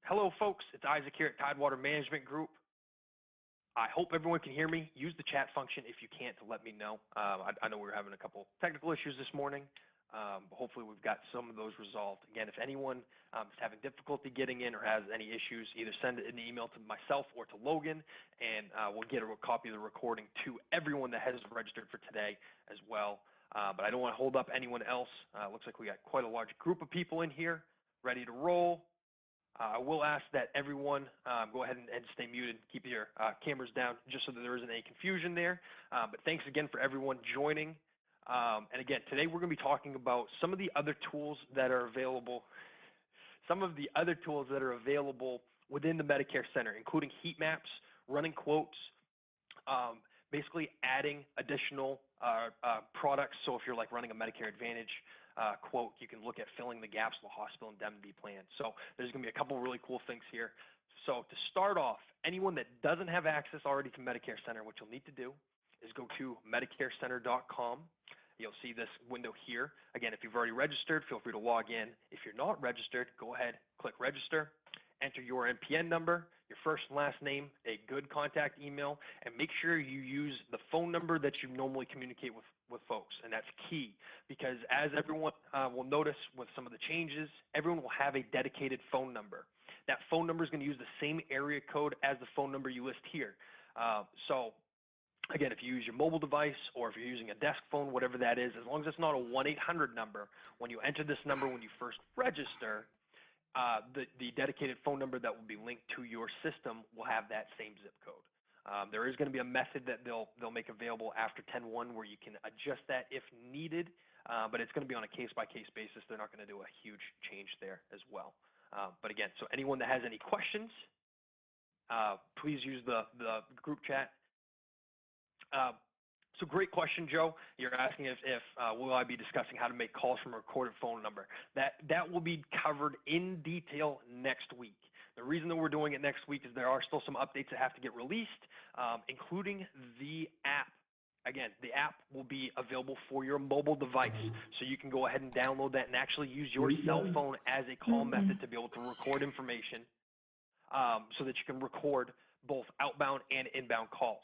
Hello, folks. It's Isaac here at Tidewater Management Group. I hope everyone can hear me. Use the chat function if you can't to let me know. I know we were having a couple technical issues this morning, but hopefully we've got some of those resolved. Again, if anyone is having difficulty getting in or has any issues, either send an email to myself or to Logan, and we'll get a copy of the recording to everyone that has registered for today as well. But I don't want to hold up anyone else. Looks like we got quite a large group of people in here ready to roll. I will ask that everyone go ahead and stay muted, keep your cameras down just so that there isn't any confusion there. But thanks again for everyone joining. And again, today we're going to be talking about some of the other tools that are available, within the Medicare Center, including heat maps, running quotes, basically adding additional products. So if you're like running a Medicare Advantage quote, you can look at filling the gaps of the hospital indemnity plan. So there's going to be a couple really cool things here. So to start off, anyone that doesn't have access already to Medicare Center, what you'll need to do is go to MedicareCenter.com. You'll see this window here. Again, if you've already registered, feel free to log in. If you're not registered, go ahead, click register. Enter your NPN number, your first and last name, a good contact email, and make sure you use the phone number that you normally communicate with folks. And that's key because as everyone will notice with some of the changes, everyone will have a dedicated phone number. That phone number is going to use the same area code as the phone number you list here. So again, if you use your mobile device or if you're using a desk phone, whatever that is, as long as it's not a 1-800 number, when you enter this number when you first register, the dedicated phone number that will be linked to your system will have that same zip code. There is going to be a method that they'll make available after 10-1 where you can adjust that if needed, but it's going to be on a case-by-case basis. They're not going to do a huge change there as well. But again, so anyone that has any questions, please use the group chat. So great question, Joe. You're asking if will I be discussing how to make calls from a recorded phone number. That will be covered in detail next week. The reason that we're doing it next week is there are still some updates that have to get released, including the app. Again, the app will be available for your mobile device, so you can go ahead and download that and actually use your cell phone as a call method to be able to record information so that you can record both outbound and inbound calls.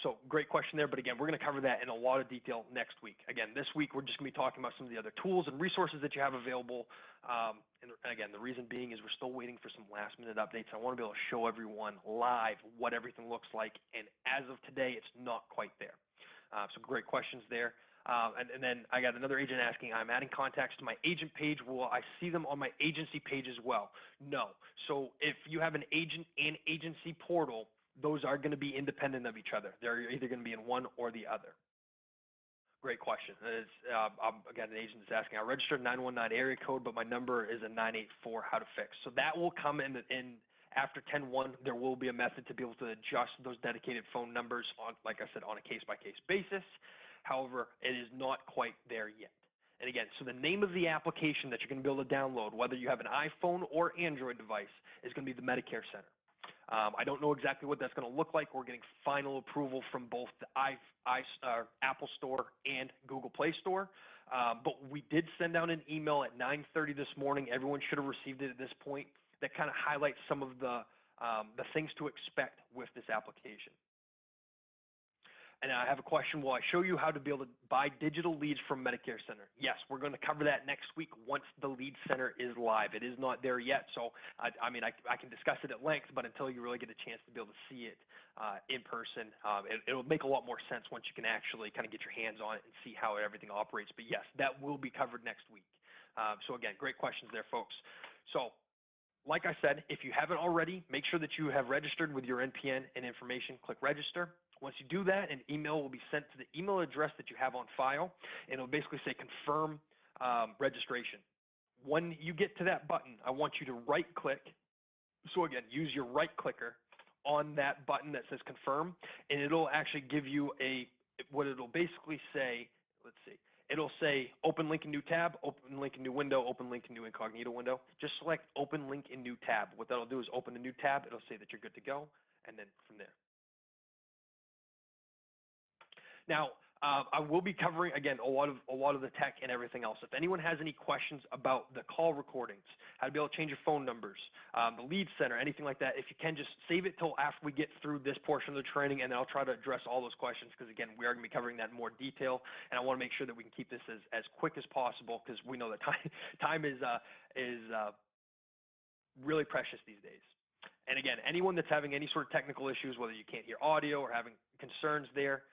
So great question there, but again, we're going to cover that in a lot of detail next week. Again, this week we're just going to be talking about some of the other tools and resources that you have available. And again, the reason being is we're still waiting for some last minute updates. I want to be able to show everyone live what everything looks like, and as of today, it's not quite there. So great questions there. And then I got another agent asking, I'm adding contacts to my agent page. Will I see them on my agency page as well? No. So if you have an agent and agency portal, those are going to be independent of each other. They're either going to be in one or the other. Great question. Again, an agent is asking, I registered 919 area code, but my number is a 984. How to fix? So that will come in after 10-1. There will be a method to be able to adjust those dedicated phone numbers on, like I said, on a case-by-case basis. However, it is not quite there yet. And again, so the name of the application that you're going to be able to download, whether you have an iPhone or Android device, is going to be the Medicare Center. I don't know exactly what that's going to look like. We're getting final approval from both the Apple Store and Google Play Store. But we did send out an email at 9:30 this morning. Everyone should have received it at this point. That kind of highlights some of the things to expect with this application. And I have a question. Will I show you how to be able to buy digital leads from Medicare Center? Yes, we're going to cover that next week once the lead center is live. It is not there yet, so I mean, I can discuss it at length, but until you really get a chance to be able to see it in person, it'll make a lot more sense once you can actually kind of get your hands on it and see how everything operates. But yes, that will be covered next week. So again, great questions there, folks. So like I said, if you haven't already, make sure that you have registered with your NPN and information. Click register. Once you do that, an email will be sent to the email address that you have on file, and it'll basically say confirm registration. When you get to that button, I want you to right-click. So again, use your right clicker on that button that says confirm, and it'll actually give you what it'll basically say, let's see, it'll say open link in new tab, open link in new window, open link in new incognito window. Just select open link in new tab. What that'll do is open a new tab. It'll say that you're good to go, and then from there. Now, I will be covering, again, a lot of the tech and everything else. If anyone has any questions about the call recordings, how to be able to change your phone numbers, the lead center, anything like that, if you can, just save it till after we get through this portion of the training, and then I'll try to address all those questions, because again, we are going to be covering that in more detail, and I want to make sure that we can keep this as quick as possible, because we know that time is really precious these days. And again, anyone that's having any sort of technical issues, whether you can't hear audio or having concerns there,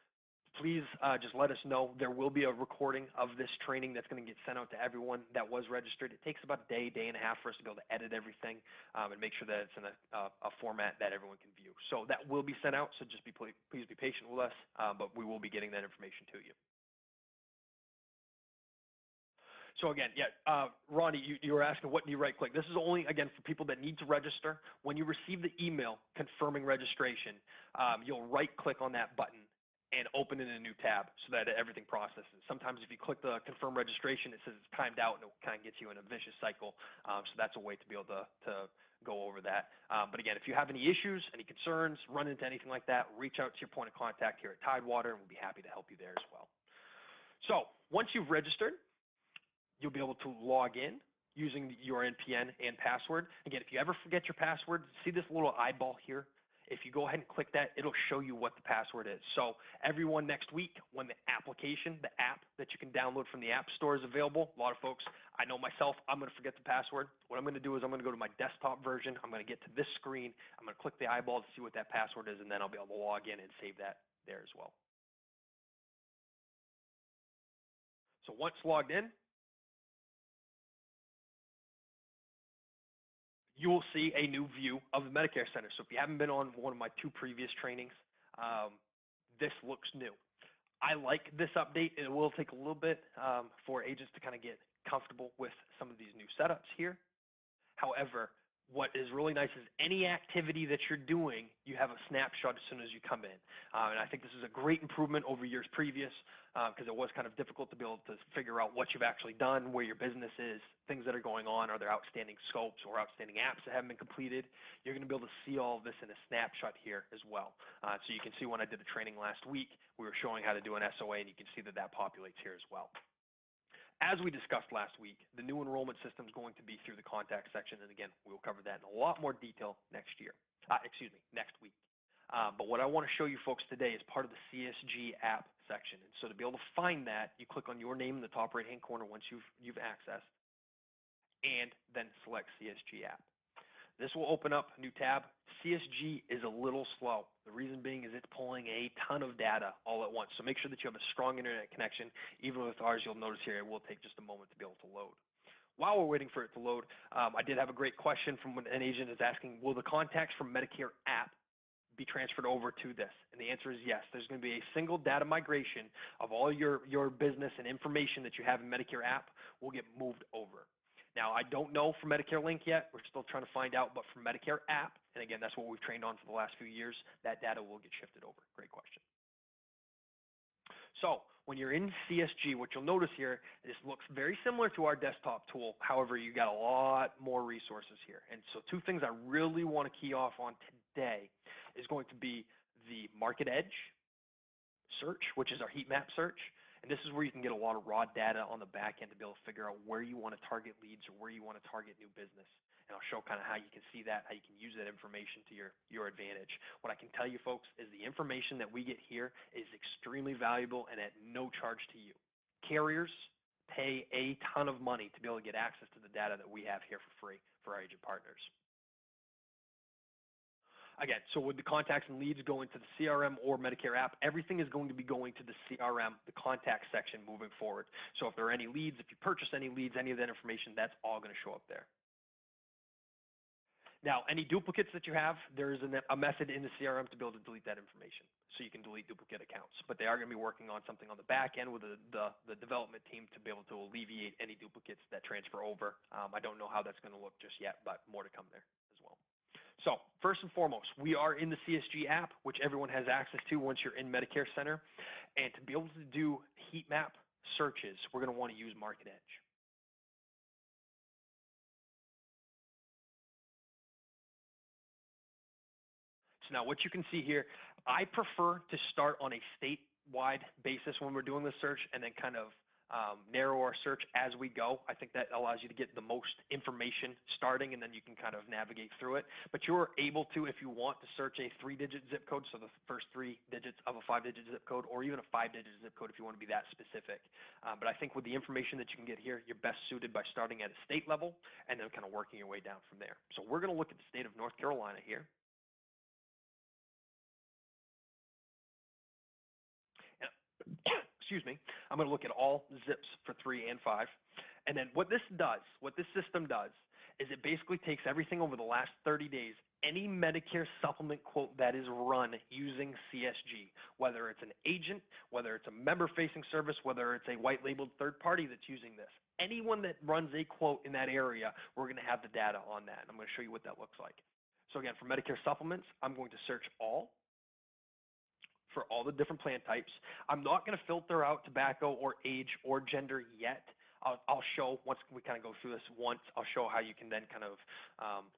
please just let us know. There will be a recording of this training that's going to get sent out to everyone that was registered. It takes about a day and a half for us to be able to edit everything and make sure that it's in a format that everyone can view. So that will be sent out, so just please be patient with us, but we will be getting that information to you. So again, Ronnie, you were asking what do you right-click. This is only, again, for people that need to register. When you receive the email confirming registration, you'll right-click on that button and open in a new tab so that everything processes. Sometimes if you click the confirm registration, it says it's timed out, and it kind of gets you in a vicious cycle. So that's a way to be able to go over that. But again, if you have any issues, any concerns, run into anything like that, reach out to your point of contact here at Tidewater, and we'll be happy to help you there as well. So once you've registered, you'll be able to log in using your NPN and password. Again, if you ever forget your password, see this little eyeball here? If you go ahead and click that, it'll show you what the password is. So everyone next week, when the application, the app that you can download from the App Store is available, a lot of folks, I know myself, I'm going to forget the password. What I'm going to do is I'm going to go to my desktop version. I'm going to get to this screen. I'm going to click the eyeball to see what that password is, and then I'll be able to log in and save that there as well. So once logged in, you will see a new view of the Medicare Center. So if you haven't been on one of my 2 previous trainings, this looks new. I like this update. It will take a little bit for agents to kind of get comfortable with some of these new setups here. However, what is really nice is any activity that you're doing, you have a snapshot as soon as you come in. And I think this is a great improvement over years previous, because it was kind of difficult to be able to figure out what you've actually done, where your business is, things that are going on, are there outstanding scopes or outstanding apps that haven't been completed. You're going to be able to see all of this in a snapshot here as well. So you can see when I did the training last week, we were showing how to do an SOA, and you can see that that populates here as well. As we discussed last week, the new enrollment system is going to be through the contact section, and again, we will cover that in a lot more detail next week. But what I want to show you folks today is part of the CSG app section. And so to be able to find that, you click on your name in the top right-hand corner once you've accessed, and then select CSG app. This will open up a new tab. CSG is a little slow. The reason being is it's pulling a ton of data all at once. So make sure that you have a strong internet connection. Even with ours, you'll notice here it will take just a moment to be able to load. While we're waiting for it to load, I did have a great question from an agent is asking, will the contacts from Medicare app be transferred over to this? And the answer is yes. There's going to be a single data migration of all your business and information that you have in Medicare app will get moved over. Now, I don't know for Medicare Link yet. We're still trying to find out, but for Medicare app, and again, that's what we've trained on for the last few years, that data will get shifted over. Great question. So when you're in CSG, what you'll notice here, this looks very similar to our desktop tool. However, you got a lot more resources here. And so 2 things I really want to key off on today is going to be the MarketEdge search, which is our heat map search. And this is where you can get a lot of raw data on the back end to be able to figure out where you want to target leads or where you want to target new business. And I'll show kind of how you can see that, how you can use that information to your advantage. What I can tell you folks is the information that we get here is extremely valuable and at no charge to you. Carriers pay a ton of money to be able to get access to the data that we have here for free for our agent partners. Again, so with the contacts and leads going to the CRM or Medicare app, everything is going to be going to the CRM, the contact section moving forward. So if there are any leads, if you purchase any leads, any of that information, that's all going to show up there. Now, any duplicates that you have, there is a method in the CRM to be able to delete that information. So you can delete duplicate accounts. But they are going to be working on something on the back end with the development team to be able to alleviate any duplicates that transfer over. I don't know how that's going to look just yet, but more to come there as well. So first and foremost, we are in the CSG app, which everyone has access to once you're in MedicareCENTER. And to be able to do heat map searches, we're going to want to use MarketEdge. So now what you can see here, I prefer to start on a state wide basis when we're doing the search, and then kind of narrow our search as we go. I think that allows you to get the most information starting, and then you can kind of navigate through it. But you're able to, if you want, to search a 3-digit zip code, so the first 3 digits of a 5-digit zip code, or even a 5-digit zip code if you want to be that specific. But I think with the information that you can get here, you're best suited by starting at a state level and then kind of working your way down from there. So we're going to look at the state of North Carolina here. Excuse me, I'm going to look at all zips for 3 and 5. And then what this system does, is it basically takes everything over the last 30 days, any Medicare supplement quote that is run using CSG, whether it's an agent, whether it's a member-facing service, whether it's a white-labeled third party that's using this. Anyone that runs a quote in that area, we're going to have the data on that. And I'm going to show you what that looks like. So again, for Medicare supplements, I'm going to search all for all the different plan types. I'm not going to filter out tobacco or age or gender yet. I'll show, once we kind of go through this once, I'll show how you can then kind of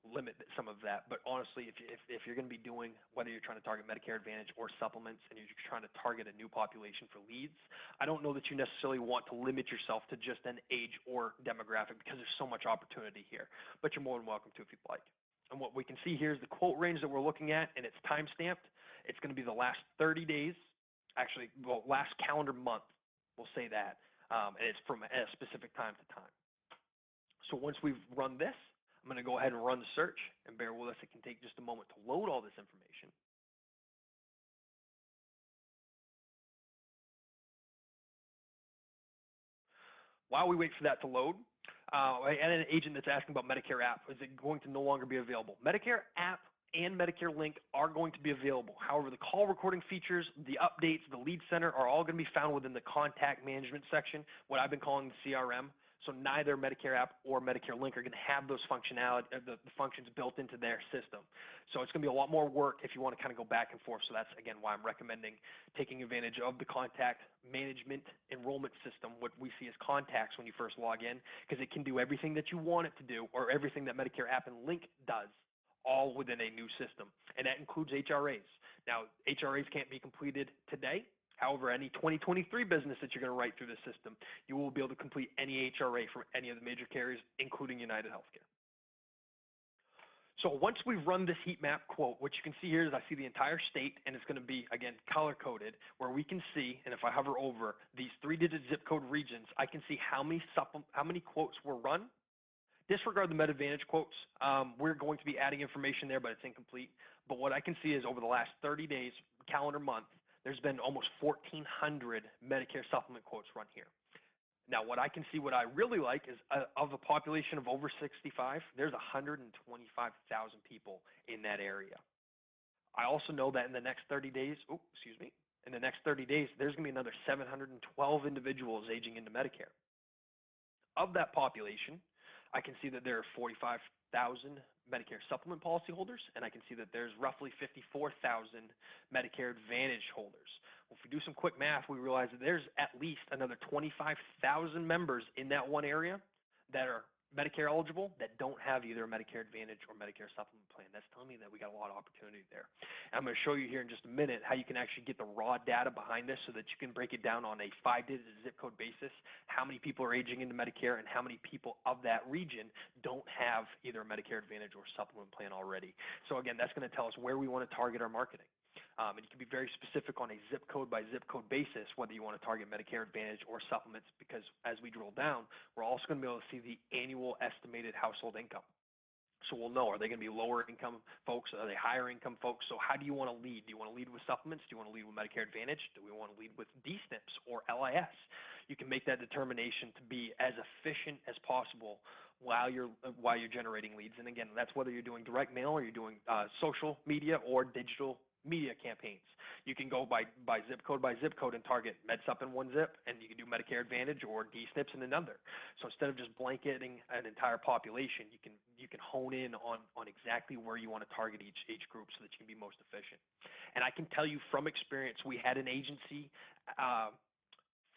limit some of that. But honestly, if you're going to be doing, whether you're trying to target Medicare Advantage or supplements and you're trying to target a new population for leads, I don't know that you necessarily want to limit yourself to just an age or demographic because there's so much opportunity here. But you're more than welcome to if you'd like. And what we can see here is the quote range that we're looking at, and it's time-stamped. It's going to be the last 30 days, actually, well, last calendar month, we'll say that, and it's from a specific time to time. So once we've run this, I'm going to go ahead and run the search, and bear with us, it can take just a moment to load all this information. While we wait for that to load, and an agent that's asking about Medicare app, is it going to no longer be available? Medicare app and Medicare Link are going to be available. However, the call recording features, the updates, the lead center are all going to be found within the contact management section, what I've been calling the CRM. So neither Medicare app or Medicare Link are going to have those functionality, the functions built into their system. So it's going to be a lot more work if you want to kind of go back and forth. So that's, again, why I'm recommending taking advantage of the contact management enrollment system, what we see as contacts when you first log in, because it can do everything that you want it to do, or everything that Medicare app and Link does, all within a new system. And that includes HRAs. Now, HRAs can't be completed today. However, any 2023 business that you're going to write through the system, you will be able to complete any HRA from any of the major carriers, including United Healthcare. So once we've run this heat map quote, what you can see here is I see the entire state, and it's going to be, again, color-coded, where we can see, and if I hover over these 3-digit zip code regions, I can see how many quotes were run. Disregard the MedAdvantage quotes. We're going to be adding information there, but it's incomplete. But what I can see is over the last 30 days, calendar month, there's been almost 1,400 Medicare supplement quotes run here. Now, what I can see, what I really like is of a population of over 65, there's 125,000 people in that area. I also know that in the next 30 days, in the next 30 days, there's going to be another 712 individuals aging into Medicare. Of that population, I can see that there are 45,000 Medicare supplement policyholders, and I can see that there's roughly 54,000 Medicare Advantage holders. Well, if we do some quick math, we realize that there's at least another 25,000 members in that one area that are Medicare eligible that don't have either a Medicare Advantage or Medicare supplement plan. That's telling me that we got a lot of opportunity there. And I'm going to show you here in just a minute how you can actually get the raw data behind this so that you can break it down on a 5-digit zip code basis, how many people are aging into Medicare and how many people of that region don't have either a Medicare Advantage or supplement plan already. So again, that's going to tell us where we want to target our marketing. And you can be very specific on a zip code by zip code basis, whether you want to target Medicare Advantage or supplements, because as we drill down, we're also going to be able to see the annual estimated household income. So we'll know, are they going to be lower income folks? Are they higher income folks? So how do you want to lead? Do you want to lead with supplements? Do you want to lead with Medicare Advantage? Do we want to lead with D-SNPs or LIS? You can make that determination to be as efficient as possible while you're generating leads. And again, that's whether you're doing direct mail or you're doing social media or digital media campaigns. You can go by zip code and target MedSup in one zip, and you can do Medicare Advantage or D-SNPs in another. So instead of just blanketing an entire population, you can hone in on exactly where you want to target each group so that you can be most efficient. And I can tell you from experience, we had an agency out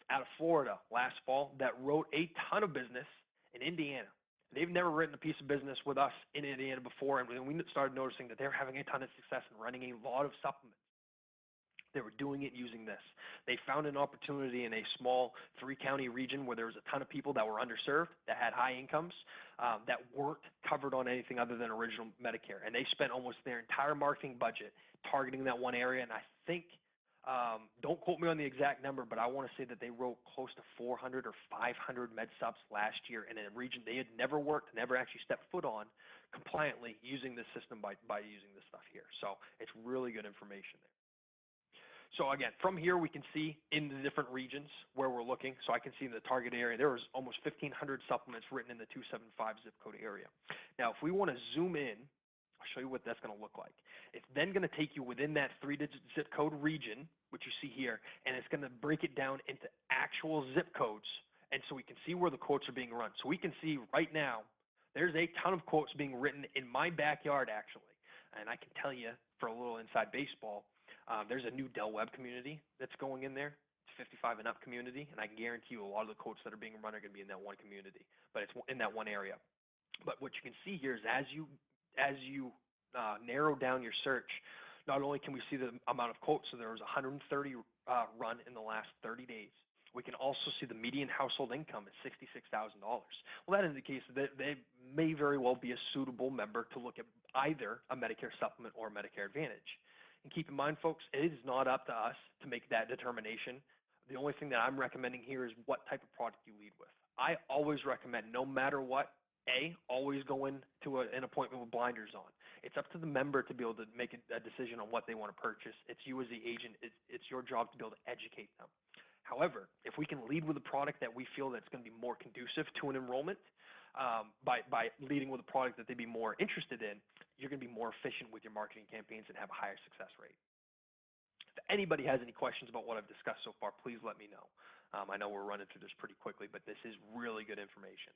of Florida last fall that wrote a ton of business in Indiana. They've never written a piece of business with us in Indiana before, and we started noticing that they're having a ton of success in running a lot of supplements. They were doing it using this. They found an opportunity in a small 3-county region where there was a ton of people that were underserved, that had high incomes, that weren't covered on anything other than original Medicare. And they spent almost their entire marketing budget targeting that one area. And I think, don't quote me on the exact number, but I want to say that they wrote close to 400 or 500 med subs last year in a region they had never worked, never actually stepped foot on compliantly using this system by using this stuff here. So it's really good information there. So again, from here we can see in the different regions where we're looking. So I can see in the target area, there was almost 1,500 supplements written in the 275 zip code area. Now, if we want to zoom in, I'll show you what that's going to look like. It's then going to take you within that 3-digit zip code region, which you see here, and it's going to break it down into actual zip codes. And so we can see where the quotes are being run. So we can see right now, there's a ton of quotes being written in my backyard, actually. And I can tell you, for a little inside baseball, there's a new Del Webb community that's going in there. It's 55 and up community, and I can guarantee you a lot of the quotes that are being run are going to be in that one community, but it's in that one area. But what you can see here is as you narrow down your search, not only can we see the amount of quotes, so there was 130 run in the last 30 days. We can also see the median household income is $66,000. Well, that indicates that they may very well be a suitable member to look at either a Medicare supplement or Medicare Advantage. And keep in mind, folks, it is not up to us to make that determination. The only thing that I'm recommending here is what type of product you lead with. I always recommend, no matter what, always go into an appointment with blinders on. It's up to the member to be able to make a decision on what they want to purchase. It's you as the agent. It's your job to be able to educate them. However, if we can lead with a product that we feel that's going to be more conducive to an enrollment, by leading with a product that they'd be more interested in, you're going to be more efficient with your marketing campaigns and have a higher success rate. If anybody has any questions about what I've discussed so far, please let me know. I know we're running through this pretty quickly, but this is really good information.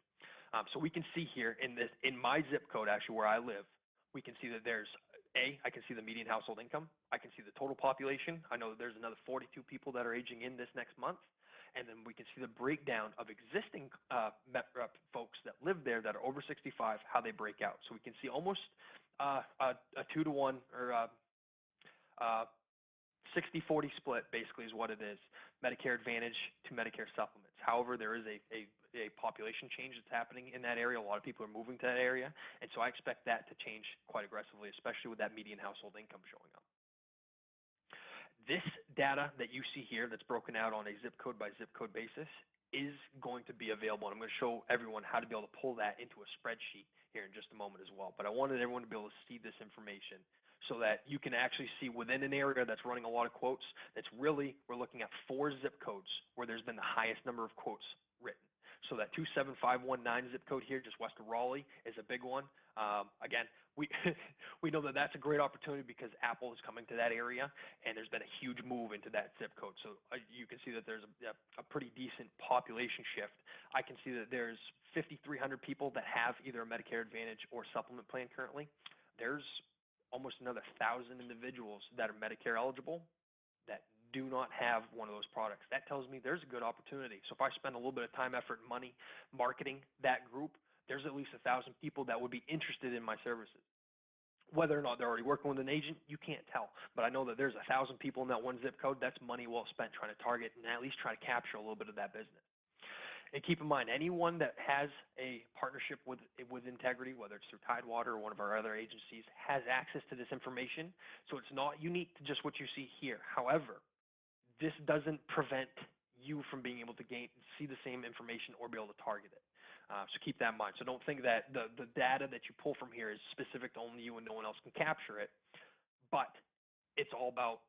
So we can see here in my zip code, actually where I live, we can see that there's I can see the median household income. I can see the total population. I know that there's another 42 people that are aging in this next month. And then we can see the breakdown of existing folks that live there that are over 65, how they break out. So we can see almost a 2-to-1 or 60-40 split, basically, is what it is, Medicare Advantage to Medicare supplements. However, there is a population change that's happening in that area. A lot of people are moving to that area, and so I expect that to change quite aggressively, especially with that median household income showing up. This data that you see here that's broken out on a zip code by zip code basis is going to be available, and I'm going to show everyone how to be able to pull that into a spreadsheet here in just a moment as well. But I wanted everyone to be able to see this information so that you can actually see within an area that's running a lot of quotes, that's really, we're looking at 4 zip codes where there's been the highest number of quotes written. So that 27519 zip code here, just west of Raleigh, is a big one. Again, we know that that's a great opportunity because Apple is coming to that area, and there's been a huge move into that zip code. So you can see that there's a pretty decent population shift. I can see that there's 5,300 people that have either a Medicare Advantage or supplement plan currently. There's almost another 1,000 individuals that are Medicare eligible that do not have one of those products. That tells me there's a good opportunity. So if I spend a little bit of time, effort, and money marketing that group, there's at least 1,000 people that would be interested in my services. Whether or not they're already working with an agent, you can't tell. But I know that there's 1,000 people in that one zip code. That's money well spent trying to target and at least try to capture a little bit of that business. And keep in mind, anyone that has a partnership with Integrity, whether it's through Tidewater or one of our other agencies, has access to this information. So it's not unique to just what you see here. However, this doesn't prevent you from being able to see the same information or be able to target it. So keep that in mind. So don't think that the data that you pull from here is specific to only you and no one else can capture it. But it's all about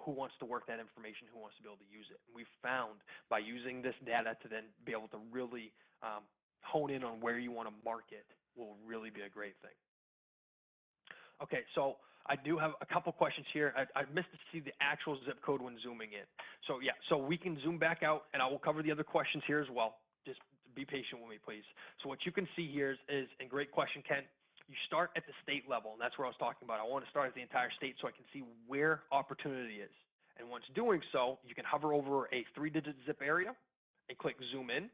who wants to work that information, who wants to be able to use it. And we've found by using this data to then be able to really hone in on where you want to market will really be a great thing. Okay, so I do have a couple questions here. I missed to see the actual zip code when zooming in. So yeah, so we can zoom back out, and I will cover the other questions here as well. Just be patient with me, please. So what you can see here is and great question, Ken, you start at the state level, and that's where I was talking about. I want to start at the entire state so I can see where opportunity is. And once doing so, you can hover over a 3-digit zip area and click zoom in.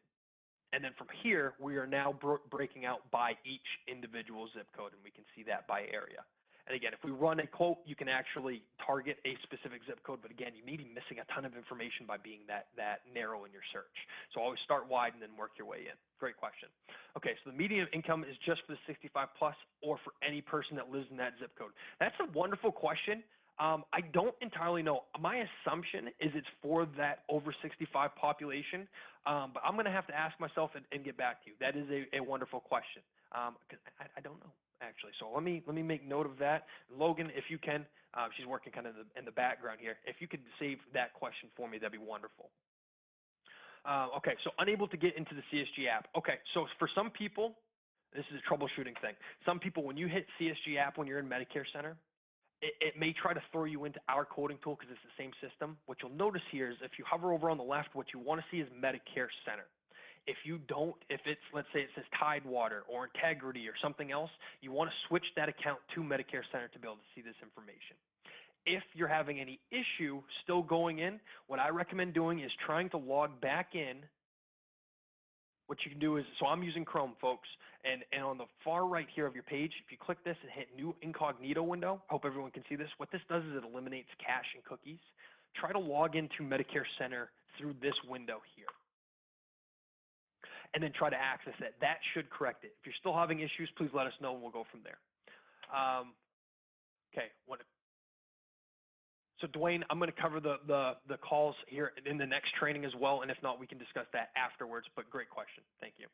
And then from here, we are now breaking out by each individual zip code, and we can see that by area. And again, if we run a quote, you can actually target a specific zip code, but again, you may be missing a ton of information by being that narrow in your search. So always start wide and then work your way in. Great question. Okay, so the median income is just for the 65 plus or for any person that lives in that zip code? That's a wonderful question. I don't entirely know. My assumption is it's for that over 65 population, but I'm going to have to ask myself and get back to you. That is a wonderful question, because I don't know, actually. So let me make note of that. Logan, if you can, she's working kind of in the background here. If you could save that question for me, that'd be wonderful. Okay, so unable to get into the CSG app. Okay, so for some people, this is a troubleshooting thing. Some people, when you hit CSG app when you're in MedicareCENTER, it may try to throw you into our quoting tool because it's the same system. What you'll notice here is if you hover over on the left, what you want to see is MedicareCENTER. If you don't, if it's, let's say it says Tidewater or Integrity or something else, you want to switch that account to MedicareCENTER to be able to see this information. If you're having any issue still going in, what I recommend doing is trying to log back in. What you can do is, so I'm using Chrome, folks, and on the far right here of your page, if you click this and hit New Incognito window, I hope everyone can see this. What this does is it eliminates cache and cookies. Try to log into MedicareCENTER through this window here, and then try to access it. That should correct it. If you're still having issues, please let us know and we'll go from there. Okay, so Dwayne, I'm going to cover the calls here in the next training as well, and if not, we can discuss that afterwards, but great question. Thank you.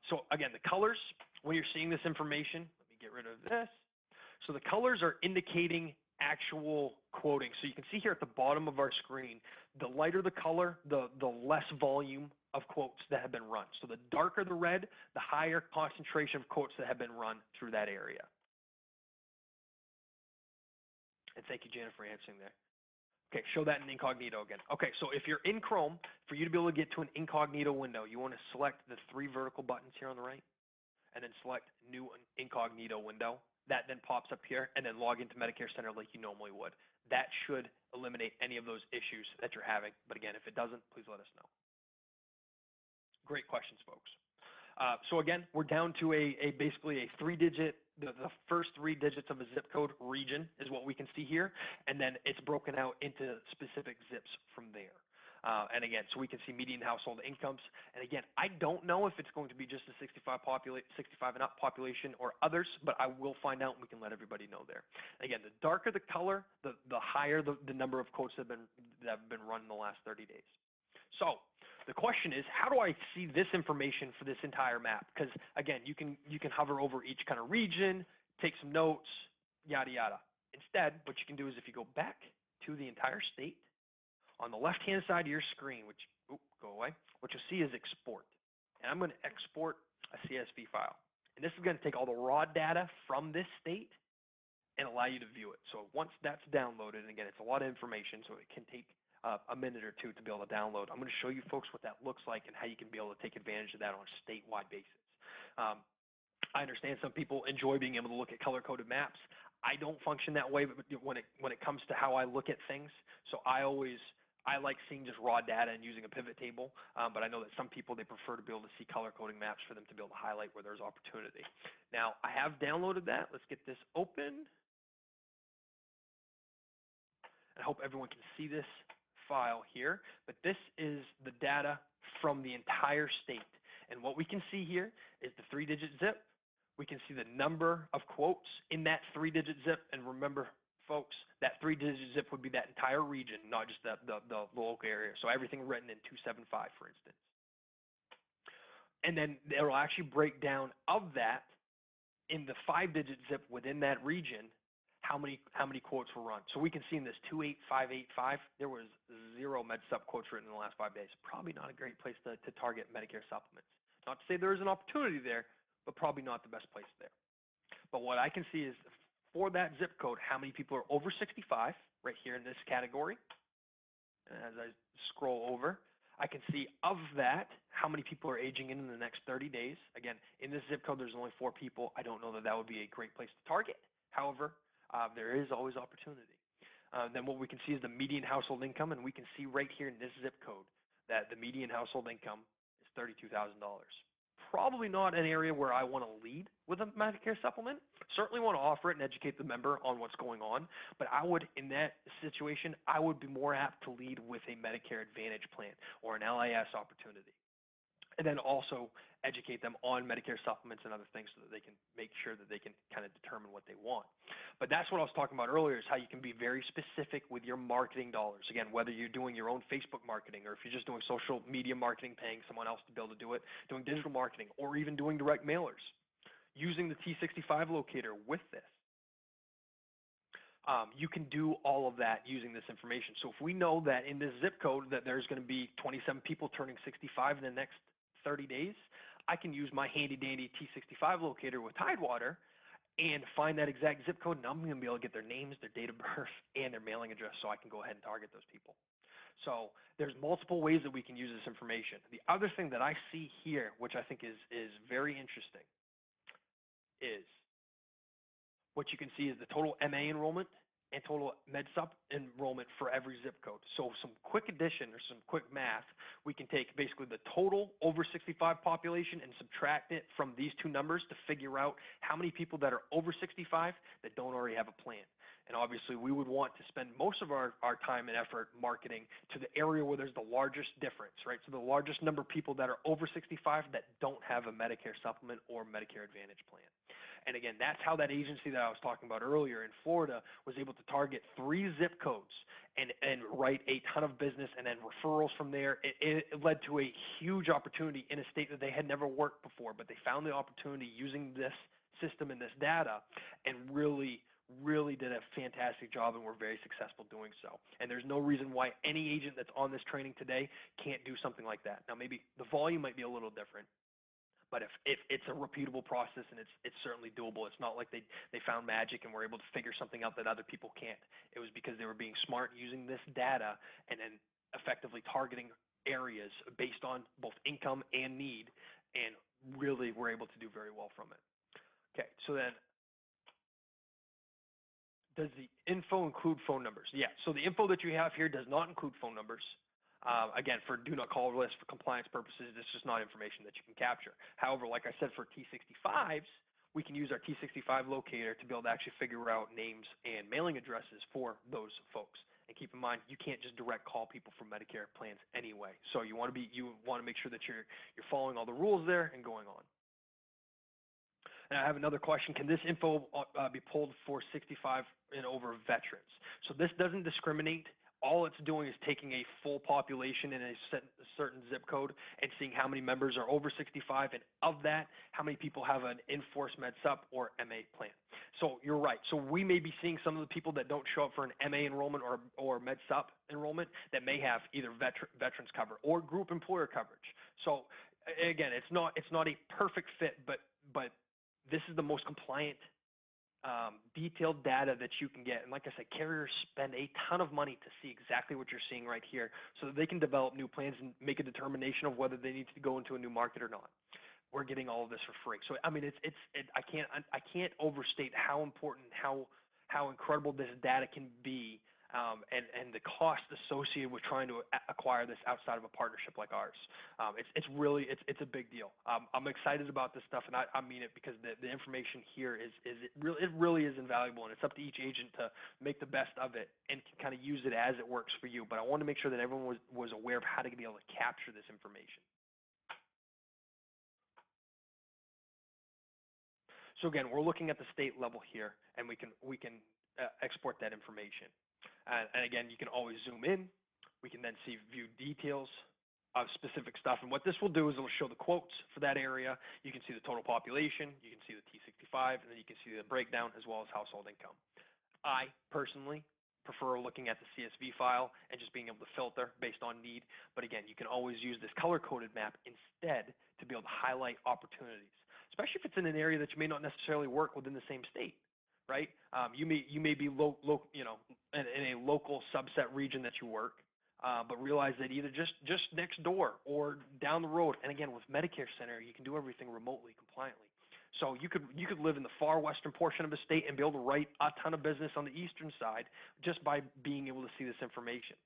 So again, the colors, when you're seeing this information, let me get rid of this. So the colors are indicating actual quoting. So you can see here at the bottom of our screen, the lighter the color, the less volume of quotes that have been run. So the darker the red, the higher concentration of quotes that have been run through that area. And thank you, Janet, for answering that. Okay, show that in incognito again. Okay, so if you're in Chrome, for you to be able to get to an incognito window, you want to select the 3 vertical buttons here on the right, and then select New Incognito Window. That then pops up here, and then log into MedicareCENTER like you normally would. That should eliminate any of those issues that you're having. But again, if it doesn't, please let us know. Great questions, folks. So again, we're down to basically a 3-digit, the first 3 digits of a zip code region is what we can see here, and then it's broken out into specific zips from there. And again, so we can see median household incomes. And again, I don't know if it's going to be just a 65 and up population or others, but I will find out and we can let everybody know there. Again, the darker the color, the higher the number of quotes that have been run in the last 30 days. So the question is, how do I see this information for this entire map? Because again, you can hover over each kind of region, take some notes, yada yada. Instead, what you can do is if you go back to the entire state, on the left-hand side of your screen, which go away, what you'll see is export. And I'm going to export a CSV file. And this is going to take all the raw data from this state and allow you to view it. So once that's downloaded, and again, it's a lot of information, so it can take a minute or two to be able to download. I'm going to show you folks what that looks like and how you can be able to take advantage of that on a statewide basis. I understand some people enjoy being able to look at color-coded maps. I don't function that way when it comes to how I look at things. So I like seeing just raw data and using a pivot table, but I know that some people, they prefer to be able to see color-coding maps for them to be able to highlight where there's opportunity. Now, I have downloaded that. Let's get this open. I hope everyone can see this file here, but this is the data from the entire state. And what we can see here is the 3-digit zip. We can see the number of quotes in that 3-digit zip. And remember, folks, that 3-digit zip would be that entire region, not just the local area. So everything written in 275, for instance. And then it'll actually break down of that in the 5-digit zip within that region, how many quotes were run. So we can see in this 28585, there was 0 MedSup quotes written in the last 5 days. Probably not a great place to target Medicare supplements. Not to say there is an opportunity there, but probably not the best place there. But what I can see is for that zip code, how many people are over 65 right here in this category. And as I scroll over, I can see of that, how many people are aging in the next 30 days. Again, in this zip code, there's only 4 people. I don't know that that would be a great place to target. However, there is always opportunity. Then what we can see is the median household income, and we can see right here in this zip code that the median household income is $32,000. Probably not an area where I want to lead with a Medicare supplement. Certainly want to offer it and educate the member on what's going on, but I would, in that situation, I would be more apt to lead with a Medicare Advantage plan or an LIS opportunity. And then also educate them on Medicare supplements and other things so that they can make sure that they can kind of determine what they want. But that's what I was talking about earlier, is how you can be very specific with your marketing dollars. Again, whether you're doing your own Facebook marketing, or if you're just doing social media marketing, paying someone else to be able to do it, doing digital marketing, or even doing direct mailers, using the T65 locator with this. You can do all of that using this information. So if we know that in this zip code that there's going to be 27 people turning 65 in the next 30 days, I can use my handy dandy T65 locator with Tidewater and find that exact zip code, and I'm going to be able to get their names, their date of birth, and their mailing address, so I can go ahead and target those people. So there's multiple ways that we can use this information. The other thing that I see here, which I think is very interesting, is what you can see is the total MA enrollment and total MedSup enrollment for every zip code. So some quick addition or some quick math, we can take basically the total over 65 population and subtract it from these two numbers to figure out how many people that are over 65 that don't already have a plan. And obviously we would want to spend most of our time and effort marketing to the area where there's the largest difference, right? So the largest number of people that are over 65 that don't have a Medicare supplement or Medicare Advantage plan. And again, that's how that agency that I was talking about earlier in Florida was able to target 3 zip codes and write a ton of business and then referrals from there. It led to a huge opportunity in a state that they had never worked before, but they found the opportunity using this system and this data and really did a fantastic job, and were very successful doing so. And there's no reason why any agent that's on this training today can't do something like that. Now, maybe the volume might be a little different, but if it's a repeatable process, and it's certainly doable. It's not like they found magic and were able to figure something out that other people can't. It was because they were being smart using this data and then effectively targeting areas based on both income and need, and really were able to do very well from it. Okay, so then, does the info include phone numbers? Yeah, so the info that you have here does not include phone numbers. Again, for do not call list, for compliance purposes, it's just not information that you can capture. However, like I said, for T65s, we can use our T65 locator to be able to actually figure out names and mailing addresses for those folks. And keep in mind, you can't just direct call people from Medicare plans anyway. So you want to make sure that you're following all the rules there and going on. And I have another question. Can this info be pulled for 65 and over veterans? So this doesn't discriminate. All it's doing is taking a full population in a certain zip code and seeing how many members are over 65, and of that, how many people have an in-force MedSup or MA plan. So you're right. So we may be seeing some of the people that don't show up for an MA enrollment or MedSup enrollment that may have either veterans cover or group employer coverage. So again, it's not a perfect fit, but this is the most compliant, detailed data that you can get. And like I said, carriers spend a ton of money to see exactly what you're seeing right here so that they can develop new plans and make a determination of whether they need to go into a new market or not. We're getting all of this for free. So, I mean, I can't overstate how important, how incredible this data can be, and the cost associated with trying to acquire this outside of a partnership like ours. It's a big deal. I'm excited about this stuff, and I mean it, because the information here it really is invaluable, and it's up to each agent to make the best of it and kind of use it as it works for you. But I want to make sure that everyone was aware of how to be able to capture this information. So again, we're looking at the state level here, and we can export that information. And again, you can always zoom in. We can then view details of specific stuff. And what this will do is it will show the quotes for that area. You can see the total population. You can see the T65, and then you can see the breakdown as well as household income. I personally prefer looking at the CSV file and just being able to filter based on need. But again, you can always use this color-coded map instead to be able to highlight opportunities, especially if it's in an area that you may not necessarily work within the same state, right? You may be in a local subset region that you work, but realize that either just next door or down the road. And again, with MedicareCENTER, you can do everything remotely, compliantly. So you could live in the far western portion of the state and be able to write a ton of business on the eastern side just by being able to see this information.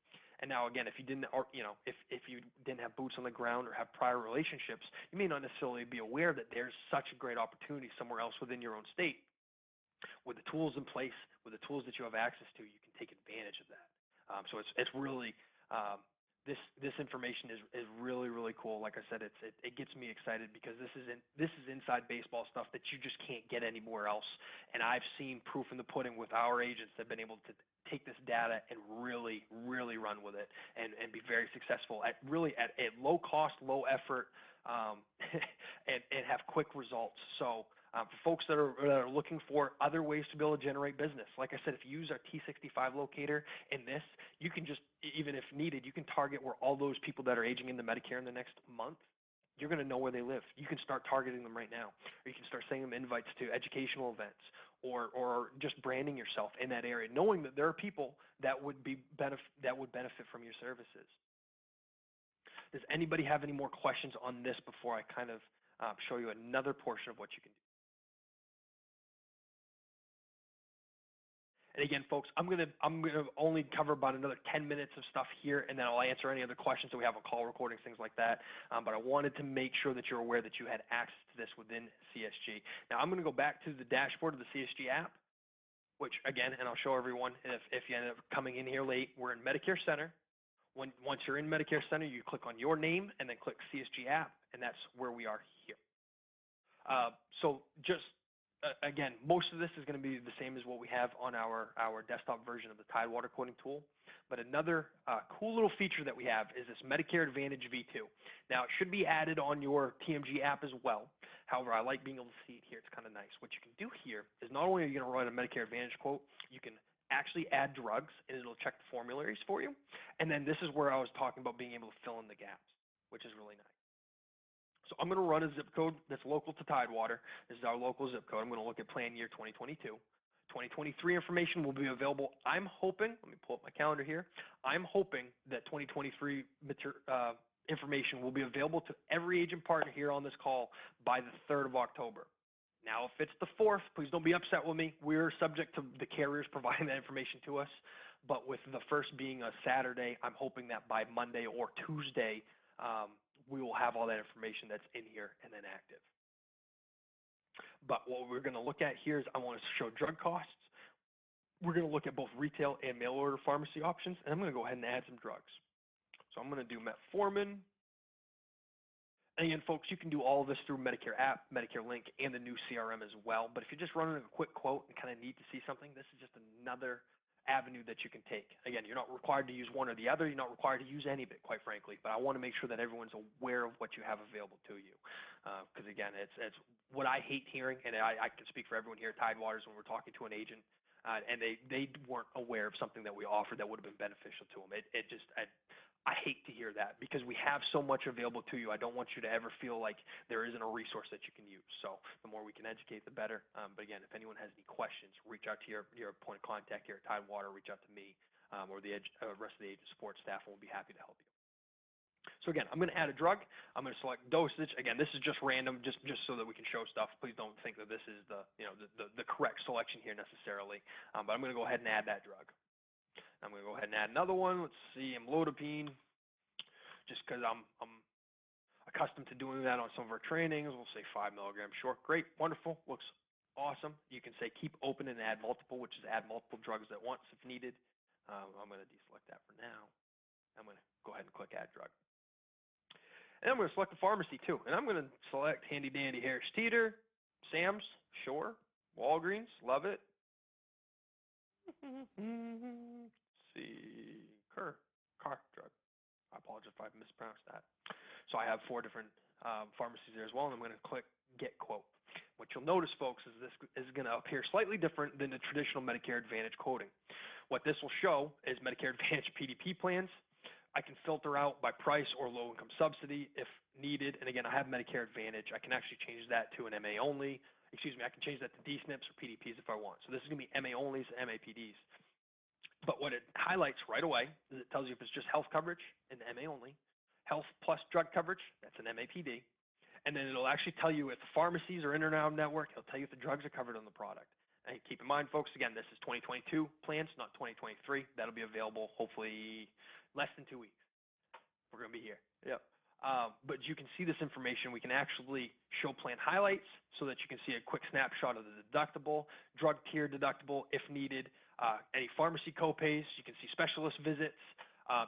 And now again, if you didn't, or if you didn't have boots on the ground or have prior relationships, you may not necessarily be aware that there's such a great opportunity somewhere else within your own state. With the tools in place, with the tools that you have access to, you can take advantage of that. So it's really this information is really, really cool. Like I said, it gets me excited because this is inside baseball stuff that you just can't get anywhere else. And I've seen proof in the pudding with our agents that have been able to take this data and really, really run with it and be very successful at low cost, low effort, and have quick results. So for folks that are looking for other ways to be able to generate business, like I said, if you use our T65 locator in this, you can just, even if needed, you can target where all those people that are aging into Medicare in the next month, you're going to know where they live. You can start targeting them right now, or you can start sending them invites to educational events, or just branding yourself in that area, knowing that there are people that would benefit from your services. Does anybody have any more questions on this before I kind of show you another portion of what you can do? And again, folks, I'm gonna only cover about another 10 minutes of stuff here, and then I'll answer any other questions that we have on call recordings, things like that. But I wanted to make sure that you're aware that you had access to this within CSG. Now I'm gonna go back to the dashboard of the CSG app, which again, and I'll show everyone if you end up coming in here late, we're in MedicareCENTER. Once you're in MedicareCENTER, you click on your name and then click CSG app, and that's where we are here. So just again, most of this is going to be the same as what we have on our desktop version of the Tidewater quoting tool. But another cool little feature that we have is this Medicare Advantage V2. Now, it should be added on your TMG app as well. However, I like being able to see it here. It's kind of nice. What you can do here is not only are you going to write a Medicare Advantage quote, you can actually add drugs, and it'll check the formularies for you. And then this is where I was talking about being able to fill in the gaps, which is really nice. So I'm going to run a zip code that's local to Tidewater. This is our local zip code. I'm going to look at plan year 2022. 2023 information will be available. I'm hoping, let me pull up my calendar here. I'm hoping that 2023 information will be available to every agent partner here on this call by the 3rd of October. Now, if it's the 4th, please don't be upset with me. We're subject to the carriers providing that information to us. But with the 1st being a Saturday, I'm hoping that by Monday or Tuesday, we will have all that information that's in here and then active. But what we're going to look at here is I want to show drug costs. We're going to look at both retail and mail order pharmacy options, and I'm going to go ahead and add some drugs. So I'm going to do metformin. And again, folks, you can do all of this through Medicare app, Medicare Link, and the new CRM as well. But if you're just running a quick quote and kind of need to see something, this is just another avenue that you can take. Again, you're not required to use one or the other. You're not required to use any of it, quite frankly. But I want to make sure that everyone's aware of what you have available to you. Because again, it's what I hate hearing, and I can speak for everyone here at Tidewaters when we're talking to an agent, and they weren't aware of something that we offered that would have been beneficial to them. I hate to hear that because we have so much available to you. I don't want you to ever feel like there isn't a resource that you can use. So the more we can educate, the better. But again, if anyone has any questions, reach out to your point of contact here at Tidewater, reach out to me or the rest of the agent support staff, and we'll be happy to help you. So again, I'm going to add a drug. I'm going to select dosage. Again, this is just random, just so that we can show stuff. Please don't think that this is the correct selection here necessarily. But I'm going to go ahead and add that drug. I'm going to go ahead and add another one. Let's see, amlodipine, just because I'm accustomed to doing that on some of our trainings. We'll say 5 milligrams short. Great, wonderful, looks awesome. You can say keep open and add multiple, which is add multiple drugs at once if needed. I'm going to deselect that for now. I'm going to go ahead and click add drug. And I'm going to select the pharmacy too. And I'm going to select Handy Dandy Harris Teeter, Sam's, sure, Walgreens, love it. Let's see, car drug. I apologize if I've mispronounced that. So I have 4 different pharmacies there as well, and I'm going to click Get Quote. What you'll notice, folks, is this is going to appear slightly different than the traditional Medicare Advantage quoting. What this will show is Medicare Advantage PDP plans. I can filter out by price or low-income subsidy if needed. And again, I have Medicare Advantage. I can actually change that to an MA only. Excuse me, I can change that to DSNPs or PDPs if I want. So this is going to be MA onlys, MAPDs. But what it highlights right away is it tells you if it's just health coverage in the MA only, health plus drug coverage, that's an MAPD. And then it'll actually tell you if the pharmacies are in or out of network. It'll tell you if the drugs are covered on the product. And keep in mind, folks, again, this is 2022 plans, not 2023. That'll be available hopefully Less than 2 weeks. We're going to be here. Yep. But you can see this information. We can actually show plan highlights so that you can see a quick snapshot of the deductible, drug tier deductible if needed, any pharmacy copays. You can see specialist visits,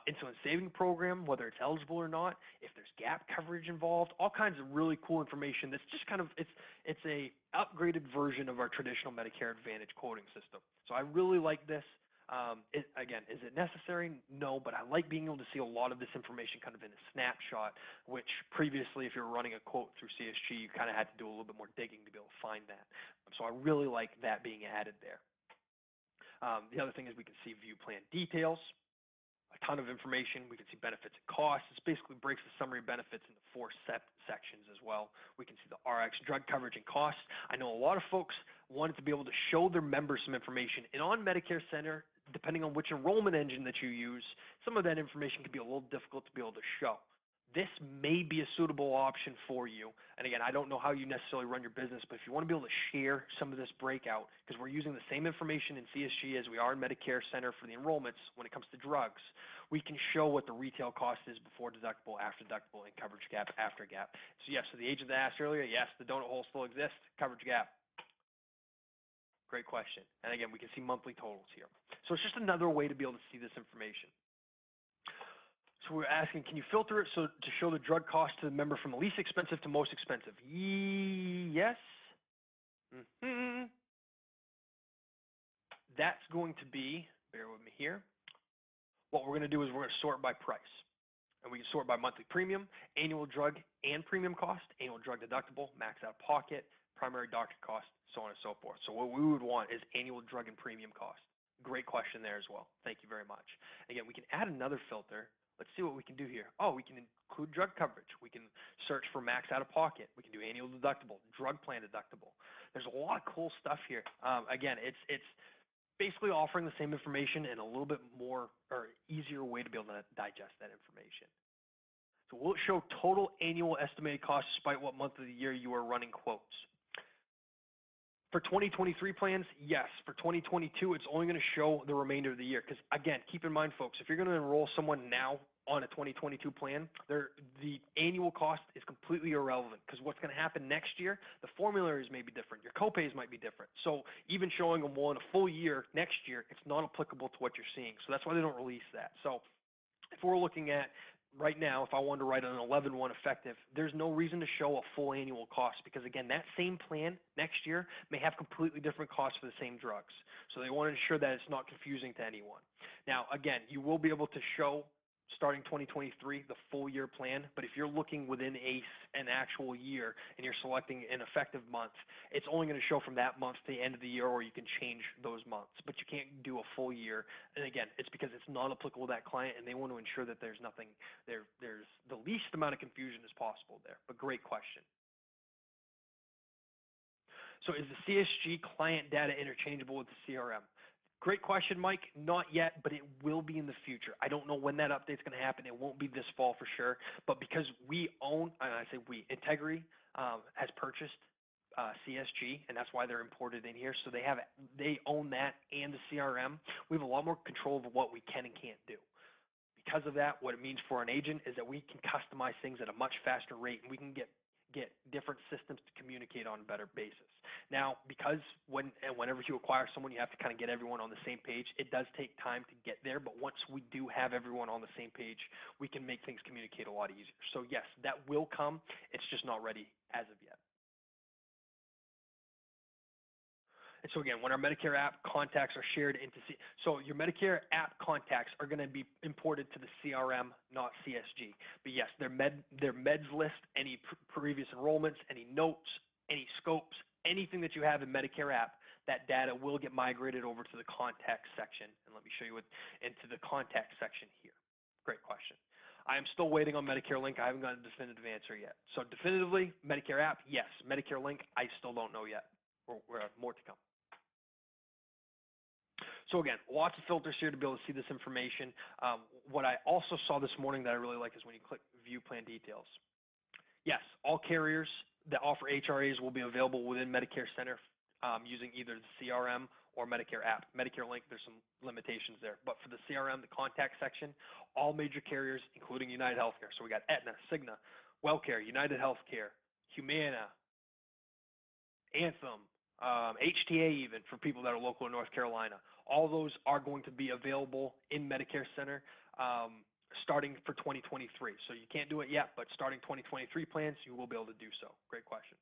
insulin saving program, whether it's eligible or not, if there's gap coverage involved, all kinds of really cool information that's just kind of, it's a upgraded version of our traditional Medicare Advantage quoting system. So I really like this. Again, is it necessary? No, but I like being able to see a lot of this information kind of in a snapshot, which previously, if you were running a quote through CSG, you kind of had to do a little bit more digging to be able to find that. So I really like that being added there. The other thing is we can see view plan details, a ton of information. We can see benefits and costs. This basically breaks the summary benefits into 4 sections as well. We can see the RX drug coverage and costs. I know a lot of folks wanted to be able to show their members some information, and on MedicareCENTER, depending on which enrollment engine that you use, some of that information can be a little difficult to be able to show. This may be a suitable option for you. And again, I don't know how you necessarily run your business, but if you want to be able to share some of this breakout, because we're using the same information in CSG as we are in MedicareCENTER for the enrollments when it comes to drugs, we can show what the retail cost is before deductible, after deductible, and coverage gap after gap. So yes, so the agent that asked earlier, yes, the donut hole still exists, coverage gap. Great question. And again, we can see monthly totals here. So it's just another way to be able to see this information. So we're asking, can you filter it so to show the drug cost to the member from the least expensive to most expensive? Yes. That's going to be, bear with me here, what we're going to do is we're going to sort by price. And we can sort by monthly premium, annual drug and premium cost, annual drug deductible, max out of pocket, primary doctor cost, so on and so forth. So what we would want is annual drug and premium cost. Great question there as well. Thank you very much. Again, we can add another filter. Let's see what we can do here. Oh, we can include drug coverage. We can search for max out of pocket. We can do annual deductible, drug plan deductible. There's a lot of cool stuff here. Again, it's basically offering the same information in a little bit more or easier way to be able to digest that information. So will it show total annual estimated cost despite what month of the year you are running quotes? For 2023 plans, yes. For 2022, it's only going to show the remainder of the year. Because again, keep in mind, folks, if you're going to enroll someone now on a 2022 plan, the annual cost is completely irrelevant. Because what's going to happen next year, the formularies may be different. Your copays might be different. So even showing them one a full year next year, it's not applicable to what you're seeing. So that's why they don't release that. So if we're looking at right now, if I wanted to write an 11-1 effective, there's no reason to show a full annual cost because, again, that same plan next year may have completely different costs for the same drugs. So they want to ensure that it's not confusing to anyone. Now, again, you will be able to show, starting 2023, the full year plan, but if you're looking within an actual year and you're selecting an effective month, it's only going to show from that month to the end of the year, or you can change those months, but you can't do a full year. And again, it's because it's not applicable to that client and they want to ensure that there's nothing, there's the least amount of confusion as possible there, but great question. So is the CSG client data interchangeable with the CRM? Great question, Mike. Not yet, but it will be in the future. I don't know when that update's going to happen. It won't be this fall for sure. But because we own, I say we, Integrity has purchased CSG, and that's why they're imported in here. So they own that and the CRM. We have a lot more control of what we can and can't do. Because of that, what it means for an agent is that we can customize things at a much faster rate, and we can get different systems to communicate on a better basis. Now, because whenever you acquire someone, you have to kind of get everyone on the same page. It does take time to get there, but once we do have everyone on the same page, we can make things communicate a lot easier. So yes, that will come. It's just not ready as of yet. And so again, when our Medicare app contacts are shared into so your Medicare app contacts are going to be imported to the CRM, not CSG. But yes, their meds list, any previous enrollments, any notes, any scopes, anything that you have in Medicare app, that data will get migrated over to the contact section. And let me show you into the contact section here. Great question. I am still waiting on Medicare Link. I haven't gotten a definitive answer yet. So definitively, Medicare app, yes. Medicare Link, I still don't know yet. We're more to come. So again, lots of filters here to be able to see this information. What I also saw this morning that I really like is when you click View Plan Details. Yes, all carriers that offer HRAs will be available within MedicareCENTER using either the CRM or Medicare app. Medicare Link, there's some limitations there. But for the CRM, the contact section, all major carriers, including United Healthcare. So we got Aetna, Cigna, WellCare, United Healthcare, Humana, Anthem, HTA even for people that are local in North Carolina. All those are going to be available in MedicareCENTER starting for 2023. So you can't do it yet, but starting 2023 plans, you will be able to do so. Great question.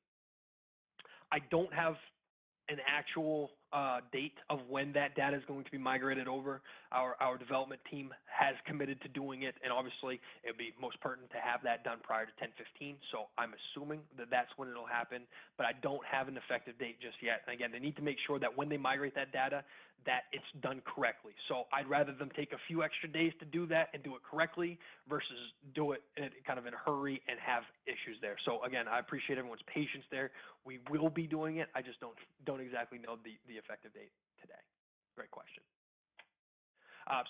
I don't have an actual date of when that data is going to be migrated over. Our development team has committed to doing it, and obviously it would be most pertinent to have that done prior to 10/15, so I'm assuming that that's when it'll happen, but I don't have an effective date just yet. And again, they need to make sure that when they migrate that data, that it's done correctly. So I'd rather them take a few extra days to do that and do it correctly versus do it kind of in a hurry and have issues there. So again, I appreciate everyone's patience there. We will be doing it. I just don't exactly know the effective date today. Great question.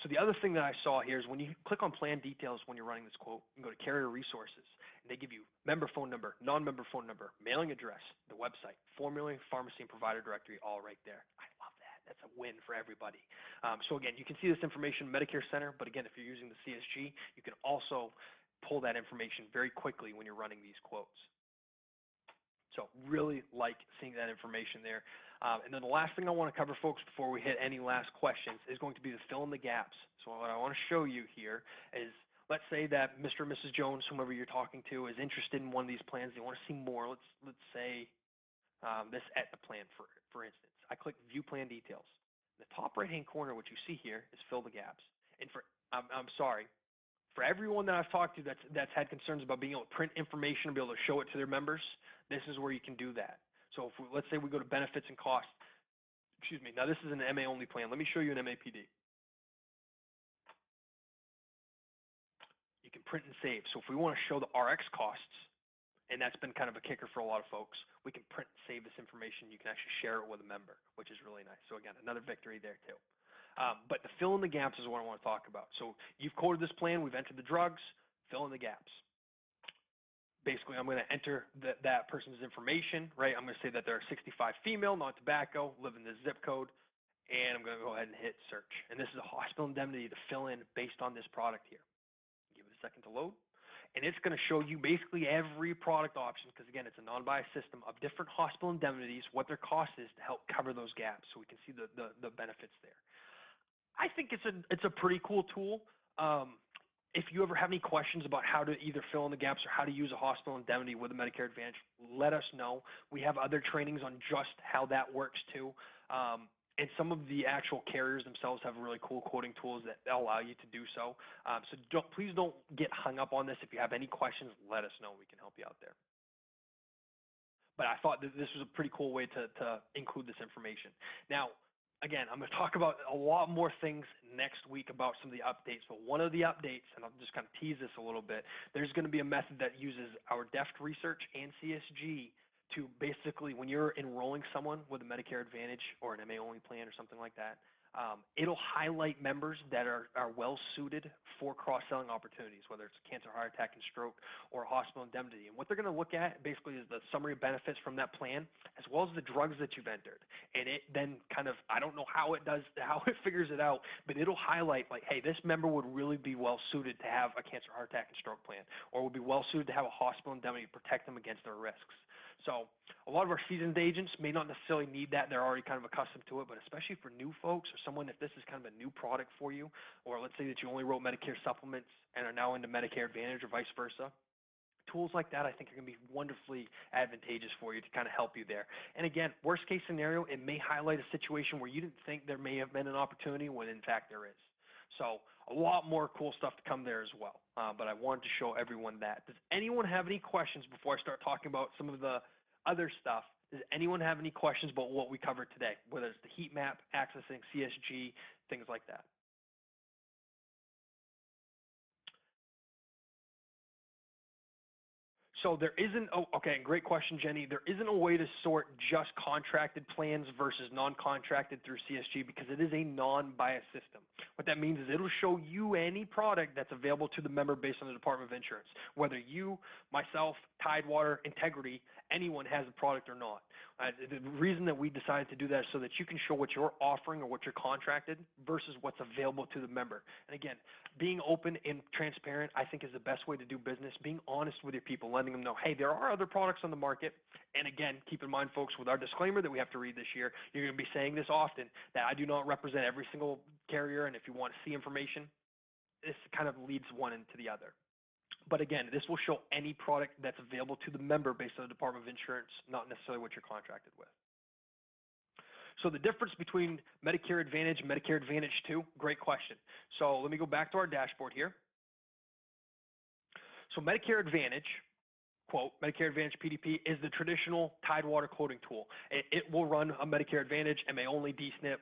So the other thing that I saw here is when you click on plan details when you're running this quote, you can go to carrier resources, and they give you member phone number, non-member phone number, mailing address, the website, formulary, pharmacy, and provider directory, all right there. I love that. That's a win for everybody. So again, you can see this information in MedicareCENTER, but again, if you're using the CSG, you can also pull that information very quickly when you're running these quotes. So really like seeing that information there. And then the last thing I want to cover, folks, before we hit any last questions is going to be the fill in the gaps. So what I want to show you here is, let's say that Mr. and Mrs. Jones, whomever you're talking to, is interested in one of these plans. They want to see more. Let's say this Aetna plan, for instance. I click View Plan Details. In the top right-hand corner, what you see here is fill the gaps. And I'm sorry, for everyone that I've talked to that's had concerns about being able to print information and be able to show it to their members, this is where you can do that. So let's say we go to benefits and costs. Excuse me. Now this is an MA only plan. Let me show you an MAPD. You can print and save. So if we want to show the RX costs, and that's been kind of a kicker for a lot of folks, we can print and save this information. You can actually share it with a member, which is really nice. So again, another victory there too. But the fill in the gaps is what I want to talk about. So you've quoted this plan, we've entered the drugs, fill in the gaps. Basically, I'm going to enter that person's information, right? I'm going to say that they're 65 female, non-tobacco, live in this zip code, and I'm going to go ahead and hit search. And this is a hospital indemnity to fill in based on this product here. Give it a second to load. And it's going to show you basically every product option, because again, it's a non-biased system of different hospital indemnities, what their cost is to help cover those gaps, so we can see the benefits there. I think it's a pretty cool tool. If you ever have any questions about how to either fill in the gaps or how to use a hospital indemnity with a Medicare Advantage, let us know. We have other trainings on just how that works too. And some of the actual carriers themselves have really cool quoting tools that allow you to do so. So please don't get hung up on this. If you have any questions, let us know. We can help you out there. But I thought that this was a pretty cool way to include this information. Now, again, I'm going to talk about a lot more things next week about some of the updates, but one of the updates, and I'll just kind of tease this a little bit, there's going to be a method that uses our DEFT research and CSG to basically, when you're enrolling someone with a Medicare Advantage or an MA-only plan or something like that, it'll highlight members that are well suited for cross-selling opportunities, whether it's cancer, heart attack, and stroke, or hospital indemnity. And what they're going to look at basically is the summary of benefits from that plan, as well as the drugs that you've entered. And it then kind of, I don't know how it figures it out, but it'll highlight like, hey, this member would really be well suited to have a cancer, heart attack, and stroke plan, or would be well suited to have a hospital indemnity to protect them against their risks. So a lot of our seasoned agents may not necessarily need that. They're already kind of accustomed to it, but especially for new folks or someone, if this is kind of a new product for you, or let's say that you only wrote Medicare supplements and are now into Medicare Advantage or vice versa, tools like that I think are going to be wonderfully advantageous for you to kind of help you there. And again, worst case scenario, it may highlight a situation where you didn't think there may have been an opportunity when in fact there is. So a lot more cool stuff to come there as well. But I wanted to show everyone that. Does anyone have any questions before I start talking about some of the other stuff? Does anyone have any questions about what we covered today, whether it's the heat map, accessing CSG, things like that? So there isn't, okay, great question, Jenny. There isn't a way to sort just contracted plans versus non-contracted through CSG because it is a non-biased system. What that means is it'll show you any product that's available to the member based on the Department of Insurance, whether you, myself, Tidewater, Integrity, anyone has a product or not. The reason that we decided to do that is so that you can show what you're offering or what you're contracted versus what's available to the member. And again, being open and transparent, I think, is the best way to do business. Being honest with your people, letting them know, hey, there are other products on the market. And again, keep in mind, folks, with our disclaimer that we have to read this year, you're going to be saying this often, that I do not represent every single carrier, and if you want to see information, this kind of leads one into the other. But again, this will show any product that's available to the member based on the Department of Insurance, not necessarily what you're contracted with. So the difference between Medicare Advantage and Medicare Advantage 2, great question. So let me go back to our dashboard here. So Medicare Advantage, quote, Medicare Advantage PDP is the traditional Tidewater quoting tool. It will run a Medicare Advantage, MA only, DSNP,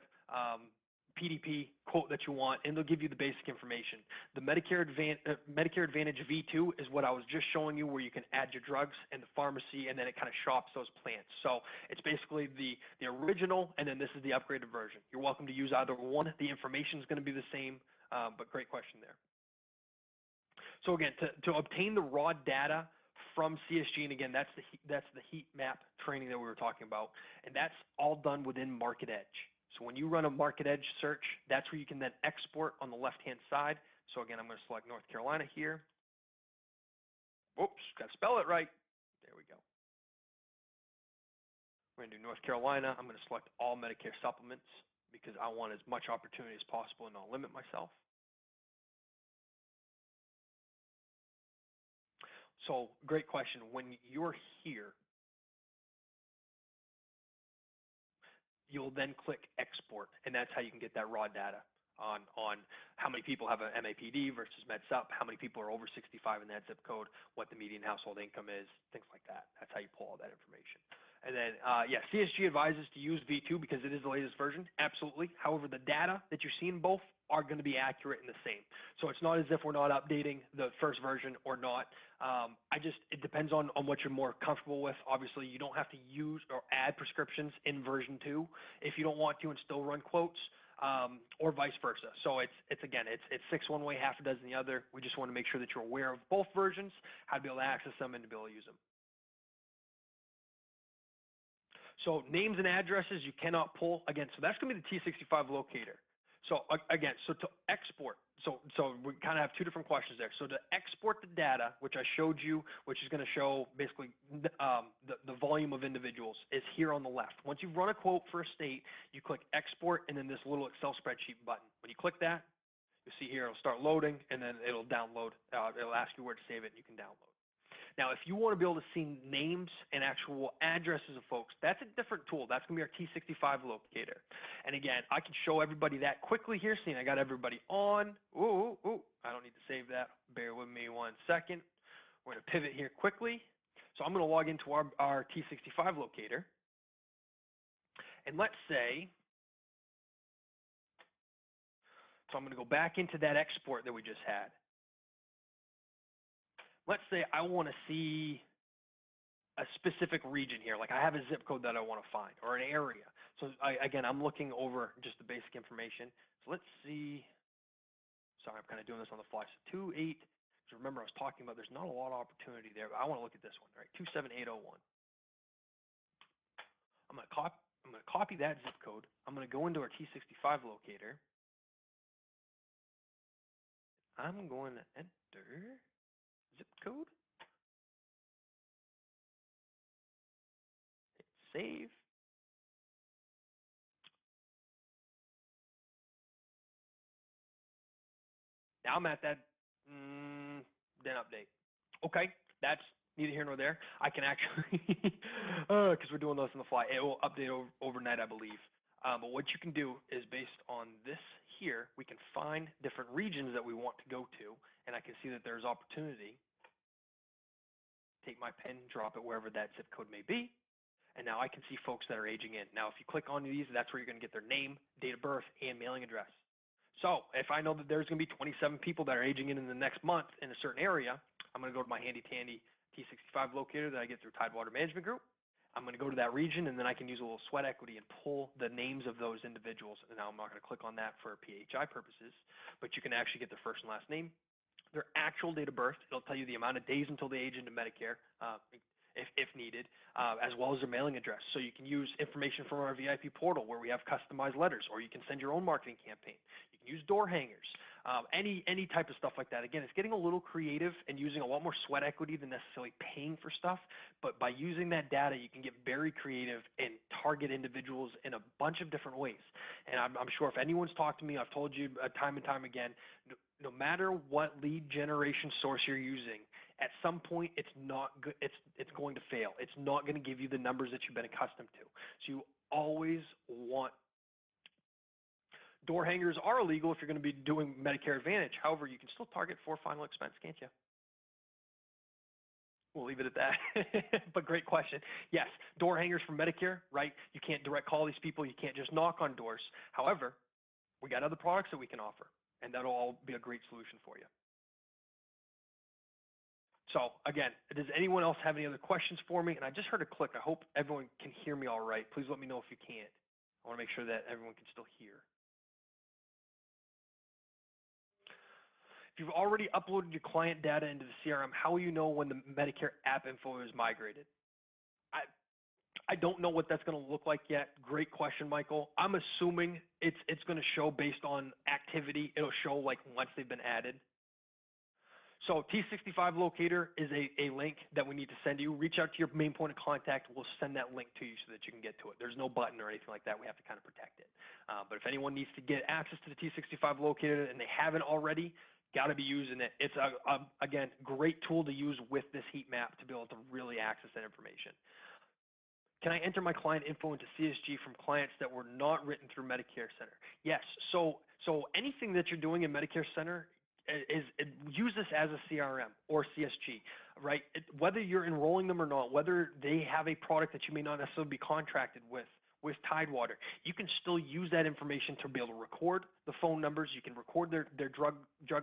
PDP quote that you want, and they'll give you the basic information. The Medicare Advantage V2 is what I was just showing you, where you can add your drugs and the pharmacy, and then it kind of shops those plans. So it's basically the original, and then this is the upgraded version. You're welcome to use either one. The information is going to be the same, but great question there. So again, to obtain the raw data from CSG, and again, that's the heat map training that we were talking about, and that's all done within MarketEdge. So when you run a MarketEdge search, that's where you can then export on the left-hand side. So again, I'm going to select North Carolina here. Whoops, got to spell it right. There we go. We're going to do North Carolina. I'm going to select all Medicare supplements because I want as much opportunity as possible and not limit myself. So great question. When you're here, you'll then click export, and that's how you can get that raw data on how many people have an MAPD versus MedSup, how many people are over 65 in that zip code, what the median household income is, things like that. That's how you pull all that information. And then, yeah, CSG advises to use V2 because it is the latest version, absolutely. However, the data that you see in both are going to be accurate and the same. So it's not as if we're not updating the first version or not. It depends on what you're more comfortable with. Obviously, you don't have to use or add prescriptions in version 2 if you don't want to and still run quotes, or vice versa. So it's 6 one way, half a dozen the other. We just want to make sure that you're aware of both versions, how to be able to access them and to be able to use them. So names and addresses you cannot pull. Again, so that's going to be the T65 locator. So again, so to export, so we kind of have two different questions there. So to export the data, which I showed you, which is going to show basically the volume of individuals, is here on the left. Once you've run a quote for a state, you click export and then this little Excel spreadsheet button. When you click that, you'll see here it'll start loading and then it'll download. It'll ask you where to save it and you can download. Now, if you want to be able to see names and actual addresses of folks, that's a different tool. That's going to be our T65 locator. And again, I can show everybody that quickly here, seeing I got everybody on. Ooh, I don't need to save that. Bear with me 1 second. We're going to pivot here quickly. So I'm going to log into our T65 locator. And let's say, so I'm going to go back into that export that we just had. Let's say I want to see a specific region here, like I have a zip code that I want to find, or an area. So again, I'm looking over just the basic information. So let's see, sorry, I'm kind of doing this on the fly. So 28, because remember I was talking about there's not a lot of opportunity there, but I want to look at this one, right? 27801. I'm going to copy that zip code. I'm going to go into our T65 locator. I'm going to enter zip code, hit save. Now I'm at that, then update. Okay, that's neither here nor there. I can actually, because we're doing this on the fly, it will update overnight, I believe. But what you can do is based on this here, we can find different regions that we want to go to, and I can see that there's opportunity. Take my pen, drop it wherever that zip code may be, and now I can see folks that are aging in. Now, if you click on these, that's where you're going to get their name, date of birth, and mailing address. So if I know that there's going to be 27 people that are aging in the next month in a certain area, I'm going to go to my handy-dandy T65 locator that I get through Tidewater Management Group. I'm going to go to that region, and then I can use a little sweat equity and pull the names of those individuals. And now I'm not going to click on that for PHI purposes, but you can actually get their first and last name, their actual date of birth. It'll tell you the amount of days until they age into Medicare, if needed, as well as their mailing address. So you can use information from our VIP portal where we have customized letters, or you can send your own marketing campaign. You can use door hangers, any type of stuff like that. Again, it's getting a little creative and using a lot more sweat equity than necessarily paying for stuff. But by using that data, you can get very creative and target individuals in a bunch of different ways. And I'm sure if anyone's talked to me, I've told you time and time again, no matter what lead generation source you're using, at some point it's not good. It's going to fail. It's not going to give you the numbers that you've been accustomed to. So you always want. Door hangers are illegal if you're going to be doing Medicare Advantage. However, you can still target for final expense, can't you? We'll leave it at that. But great question. Yes, door hangers for Medicare, right? You can't direct call these people. You can't just knock on doors. However, we got other products that we can offer, and that'll all be a great solution for you. So again, does anyone else have any other questions for me? And I just heard a click. I hope everyone can hear me all right. Please let me know if you can't. I want to make sure that everyone can still hear. If you've already uploaded your client data into the CRM, how will you know when the Medicare app info is migrated? I don't know what that's going to look like yet. Great question, Michael. I'm assuming it's going to show based on activity. It'll show like once they've been added. So T65 locator is a link that we need to send you. Reach out to your main point of contact. We'll send that link to you so that you can get to it. There's no button or anything like that. We have to kind of protect it. But if anyone needs to get access to the T65 locator and they haven't already, got to be using it. It's, again, great tool to use with this heat map to be able to really access that information. Can I enter my client info into CSG from clients that were not written through MedicareCENTER? Yes. So anything that you're doing in MedicareCENTER use this as a CRM or CSG, right? Whether you're enrolling them or not, whether they have a product that you may not necessarily be contracted with Tidewater, you can still use that information to be able to record the phone numbers. You can record their drug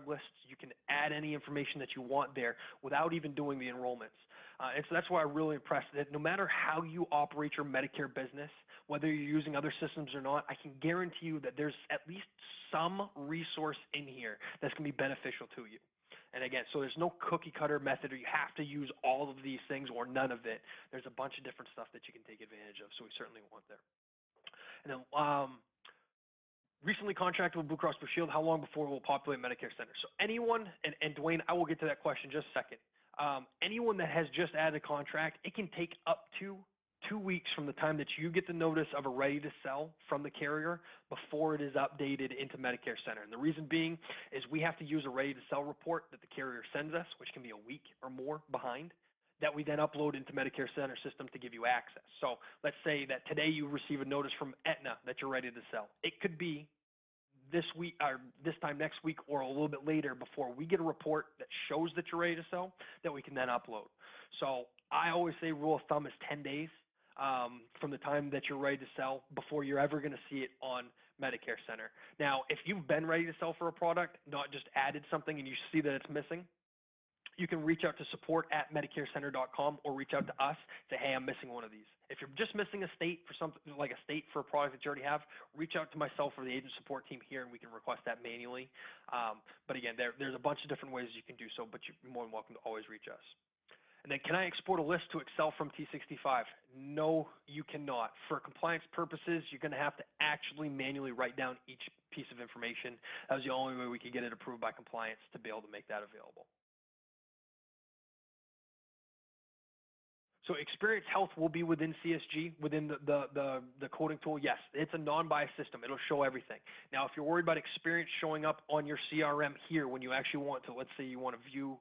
lists. You can add any information that you want there without even doing the enrollments. And so that's why I'm really impressed that no matter how you operate your Medicare business, whether you're using other systems or not, I can guarantee you that there's at least some resource in here that's going to be beneficial to you. And again, so there's no cookie cutter method or you have to use all of these things or none of it. There's a bunch of different stuff that you can take advantage of, so we certainly want there. And then recently contracted with Blue Cross Blue Shield, how long before we'll populate MedicareCENTER? So anyone, and Dwayne, I will get to that question in just a second. Anyone that has just added a contract, it can take up to 2 weeks from the time that you get the notice of a ready to sell from the carrier before it is updated into MedicareCENTER. And the reason being is we have to use a ready to sell report that the carrier sends us, which can be a week or more behind, that we then upload into MedicareCENTER system to give you access. So let's say that today you receive a notice from Aetna that you're ready to sell. It could be this week or this time next week or a little bit later before we get a report that shows that you're ready to sell that we can then upload. So I always say rule of thumb is 10 days. From the time that you're ready to sell before you're ever going to see it on MedicareCENTER. Now, if you've been ready to sell for a product, not just added something and you see that it's missing, you can reach out to support@MedicareCENTER.com or reach out to us, say, hey, I'm missing one of these. If you're just missing a state for something like a state for a product that you already have, reach out to myself or the agent support team here and we can request that manually. But again, there's a bunch of different ways you can do so, but you're more than welcome to always reach us. And then can I export a list to Excel from T65? No, you cannot. For compliance purposes, you're going to have to actually manually write down each piece of information. That was the only way we could get it approved by compliance to be able to make that available. So Experience Health will be within CSG, within the coding tool. Yes, it's a non-biased system. It'll show everything. Now, if you're worried about Experience showing up on your CRM here when you actually want to, let's say you want to view,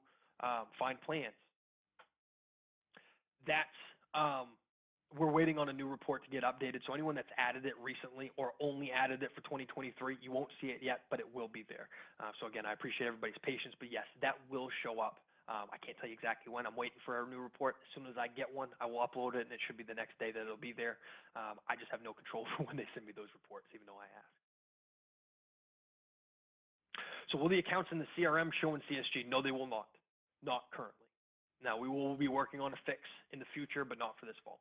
find plans, that's we're waiting on a new report to get updated. So anyone that's added it recently or only added it for 2023, you won't see it yet, but it will be there. So again, I appreciate everybody's patience, but yes, that will show up. I can't tell you exactly when. I'm waiting for a new report. As soon as I get one, I will upload it, and it should be the next day that it'll be there. I just have no control for when they send me those reports, even though I ask. So will the accounts in the CRM show in CSG? No, they will not. Not currently. Now, we will be working on a fix in the future, but not for this fall.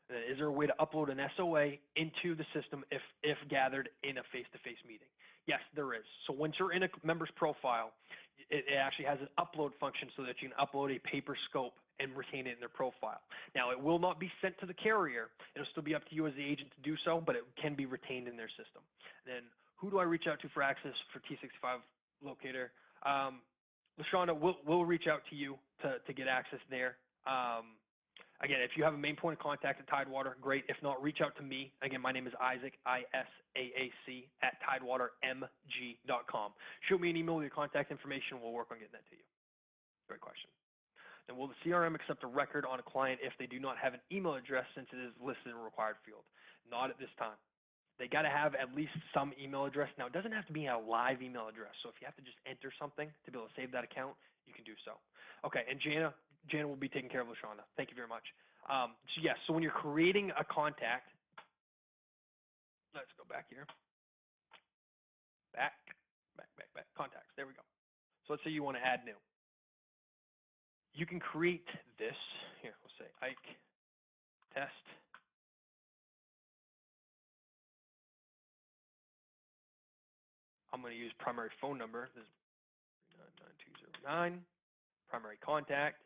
Is there a way to upload an SOA into the system if gathered in a face-to-face meeting? Yes, there is. So once you're in a member's profile, it actually has an upload function so that you can upload a paper scope and retain it in their profile. Now, it will not be sent to the carrier. It'll still be up to you as the agent to do so, but it can be retained in their system. And then who do I reach out to for access for T65 locator? LaShonda, we'll reach out to you to get access there. Again, if you have a main point of contact at Tidewater, great. If not, reach out to me. Again, my name is Isaac, ISAAC, at tidewatermg.com. Shoot me an email with your contact information. We'll work on getting that to you. Great question. And will the CRM accept a record on a client if they do not have an email address since it is listed in a required field? Not at this time. They got to have at least some email address. Now, it doesn't have to be a live email address. So if you have to just enter something to be able to save that account, you can do so. Okay, and Jana will be taking care of LaShonda. Thank you very much. So yes, so when you're creating a contact, let's go back here. Back, contacts, there we go. So let's say you want to add new. You can create this, here, we'll say Ike test. I'm going to use primary phone number. This is 99209, primary contact.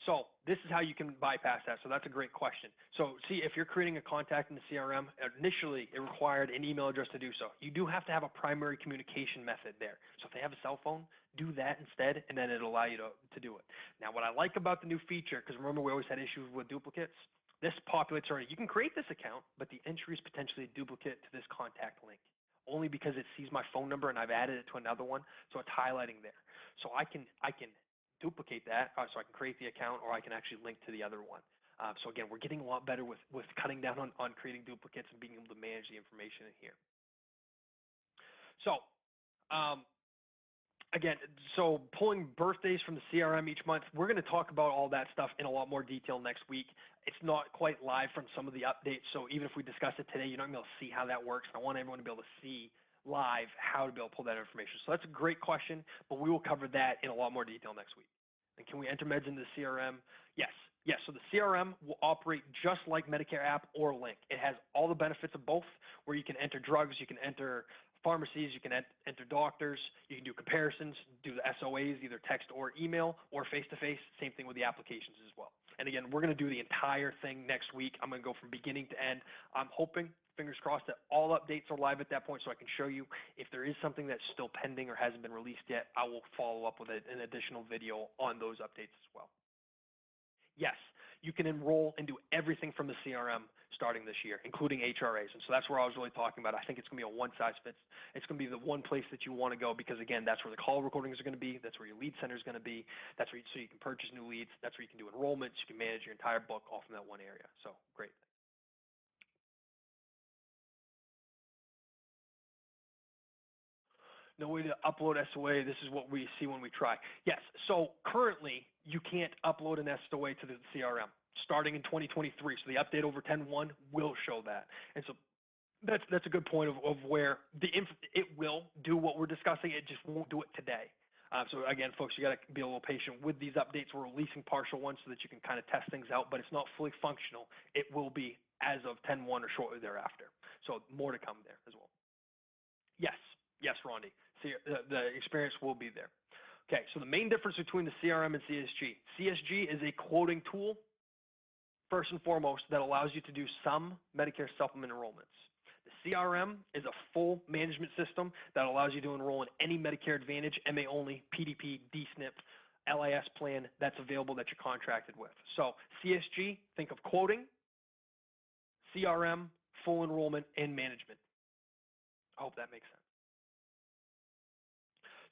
So this is how you can bypass that. So that's a great question. So see, if you're creating a contact in the CRM, initially it required an email address to do so. You do have to have a primary communication method there. So if they have a cell phone, do that instead, and then it'll allow you to do it. Now, what I like about the new feature, because remember we always had issues with duplicates, this populates already. You can create this account, but the entry is potentially a duplicate to this contact link, only because it sees my phone number and I've added it to another one, so it's highlighting there. So I can duplicate that, so I can create the account, or I can actually link to the other one. So again, we're getting a lot better with cutting down on creating duplicates and being able to manage the information in here. So again, so pulling birthdays from the CRM each month, we're going to talk about all that stuff in a lot more detail next week. It's not quite live from some of the updates, so even if we discuss it today, you're not going to be able to see how that works. And I want everyone to be able to see live how to be able to pull that information. So that's a great question, but we will cover that in a lot more detail next week. And can we enter meds into the CRM? Yes. Yes, so the CRM will operate just like Medicare app or Link. It has all the benefits of both, where you can enter drugs, you can enter pharmacies, you can enter doctors, you can do comparisons, do the SOAs, either text or email, or face-to-face. Same thing with the applications as well. And again, we're going to do the entire thing next week. I'm going to go from beginning to end. I'm hoping, fingers crossed, that all updates are live at that point so I can show you. If there is something that's still pending or hasn't been released yet, I will follow up with an additional video on those updates as well. Yes, you can enroll and do everything from the CRM starting this year, including HRAs. And so that's where I was really talking about. I think it's going to be a one-size-fits. It's going to be the one place that you want to go because, again, that's where the call recordings are going to be. That's where your lead center is going to be. That's where so you can purchase new leads. That's where you can do enrollments. You can manage your entire book all from that one area. So great. No way to upload SOA. This is what we see when we try. Yes, so currently you can't upload an SOA to the CRM starting in 2023. So the update over 10.1 will show that. And so that's a good point of where it will do what we're discussing. It just won't do it today. So again, folks, you got to be a little patient with these updates. We're releasing partial ones so that you can kind of test things out, but it's not fully functional. It will be as of 10.1 or shortly thereafter. So more to come there as well. Yes. Yes, Rondi. See, the experience will be there. Okay, so the main difference between the CRM and CSG. CSG is a quoting tool, first and foremost, that allows you to do some Medicare supplement enrollments. The CRM is a full management system that allows you to enroll in any Medicare Advantage, MA only, PDP, DSNP, LIS plan that's available that you're contracted with. So CSG, think of quoting, CRM, full enrollment, and management. I hope that makes sense.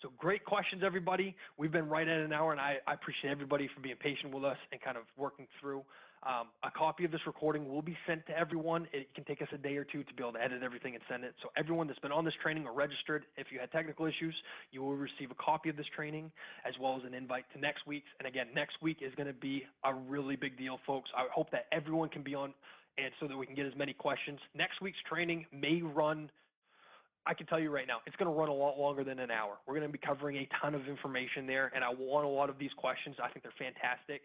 So great questions, everybody. We've been right at an hour, and I appreciate everybody for being patient with us and kind of working through. A copy of this recording will be sent to everyone. It can take us a day or two to be able to edit everything and send it. So everyone that's been on this training or registered, if you had technical issues, you will receive a copy of this training as well as an invite to next week's. And again, next week is going to be a really big deal, folks. I hope that everyone can be on and so that we can get as many questions. Next week's training may run I can tell you right now, it's going to run a lot longer than an hour. We're going to be covering a ton of information there, and I want a lot of these questions. I think they're fantastic.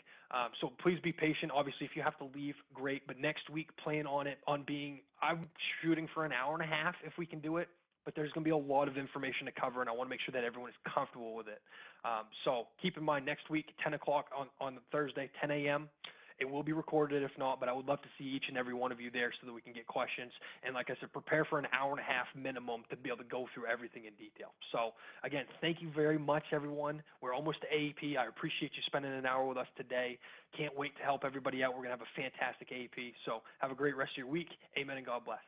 So please be patient. Obviously, if you have to leave, great. But next week, plan on it, on being, I'm shooting for an hour and a half if we can do it. But there's going to be a lot of information to cover, and I want to make sure that everyone is comfortable with it. So keep in mind, next week, 10 o'clock on Thursday, 10 a.m., it will be recorded if not, but I would love to see each and every one of you there so that we can get questions. And like I said, prepare for an hour and a half minimum to be able to go through everything in detail. So again, thank you very much, everyone. We're almost to AEP. I appreciate you spending an hour with us today. Can't wait to help everybody out. We're going to have a fantastic AEP. So have a great rest of your week. Amen and God bless.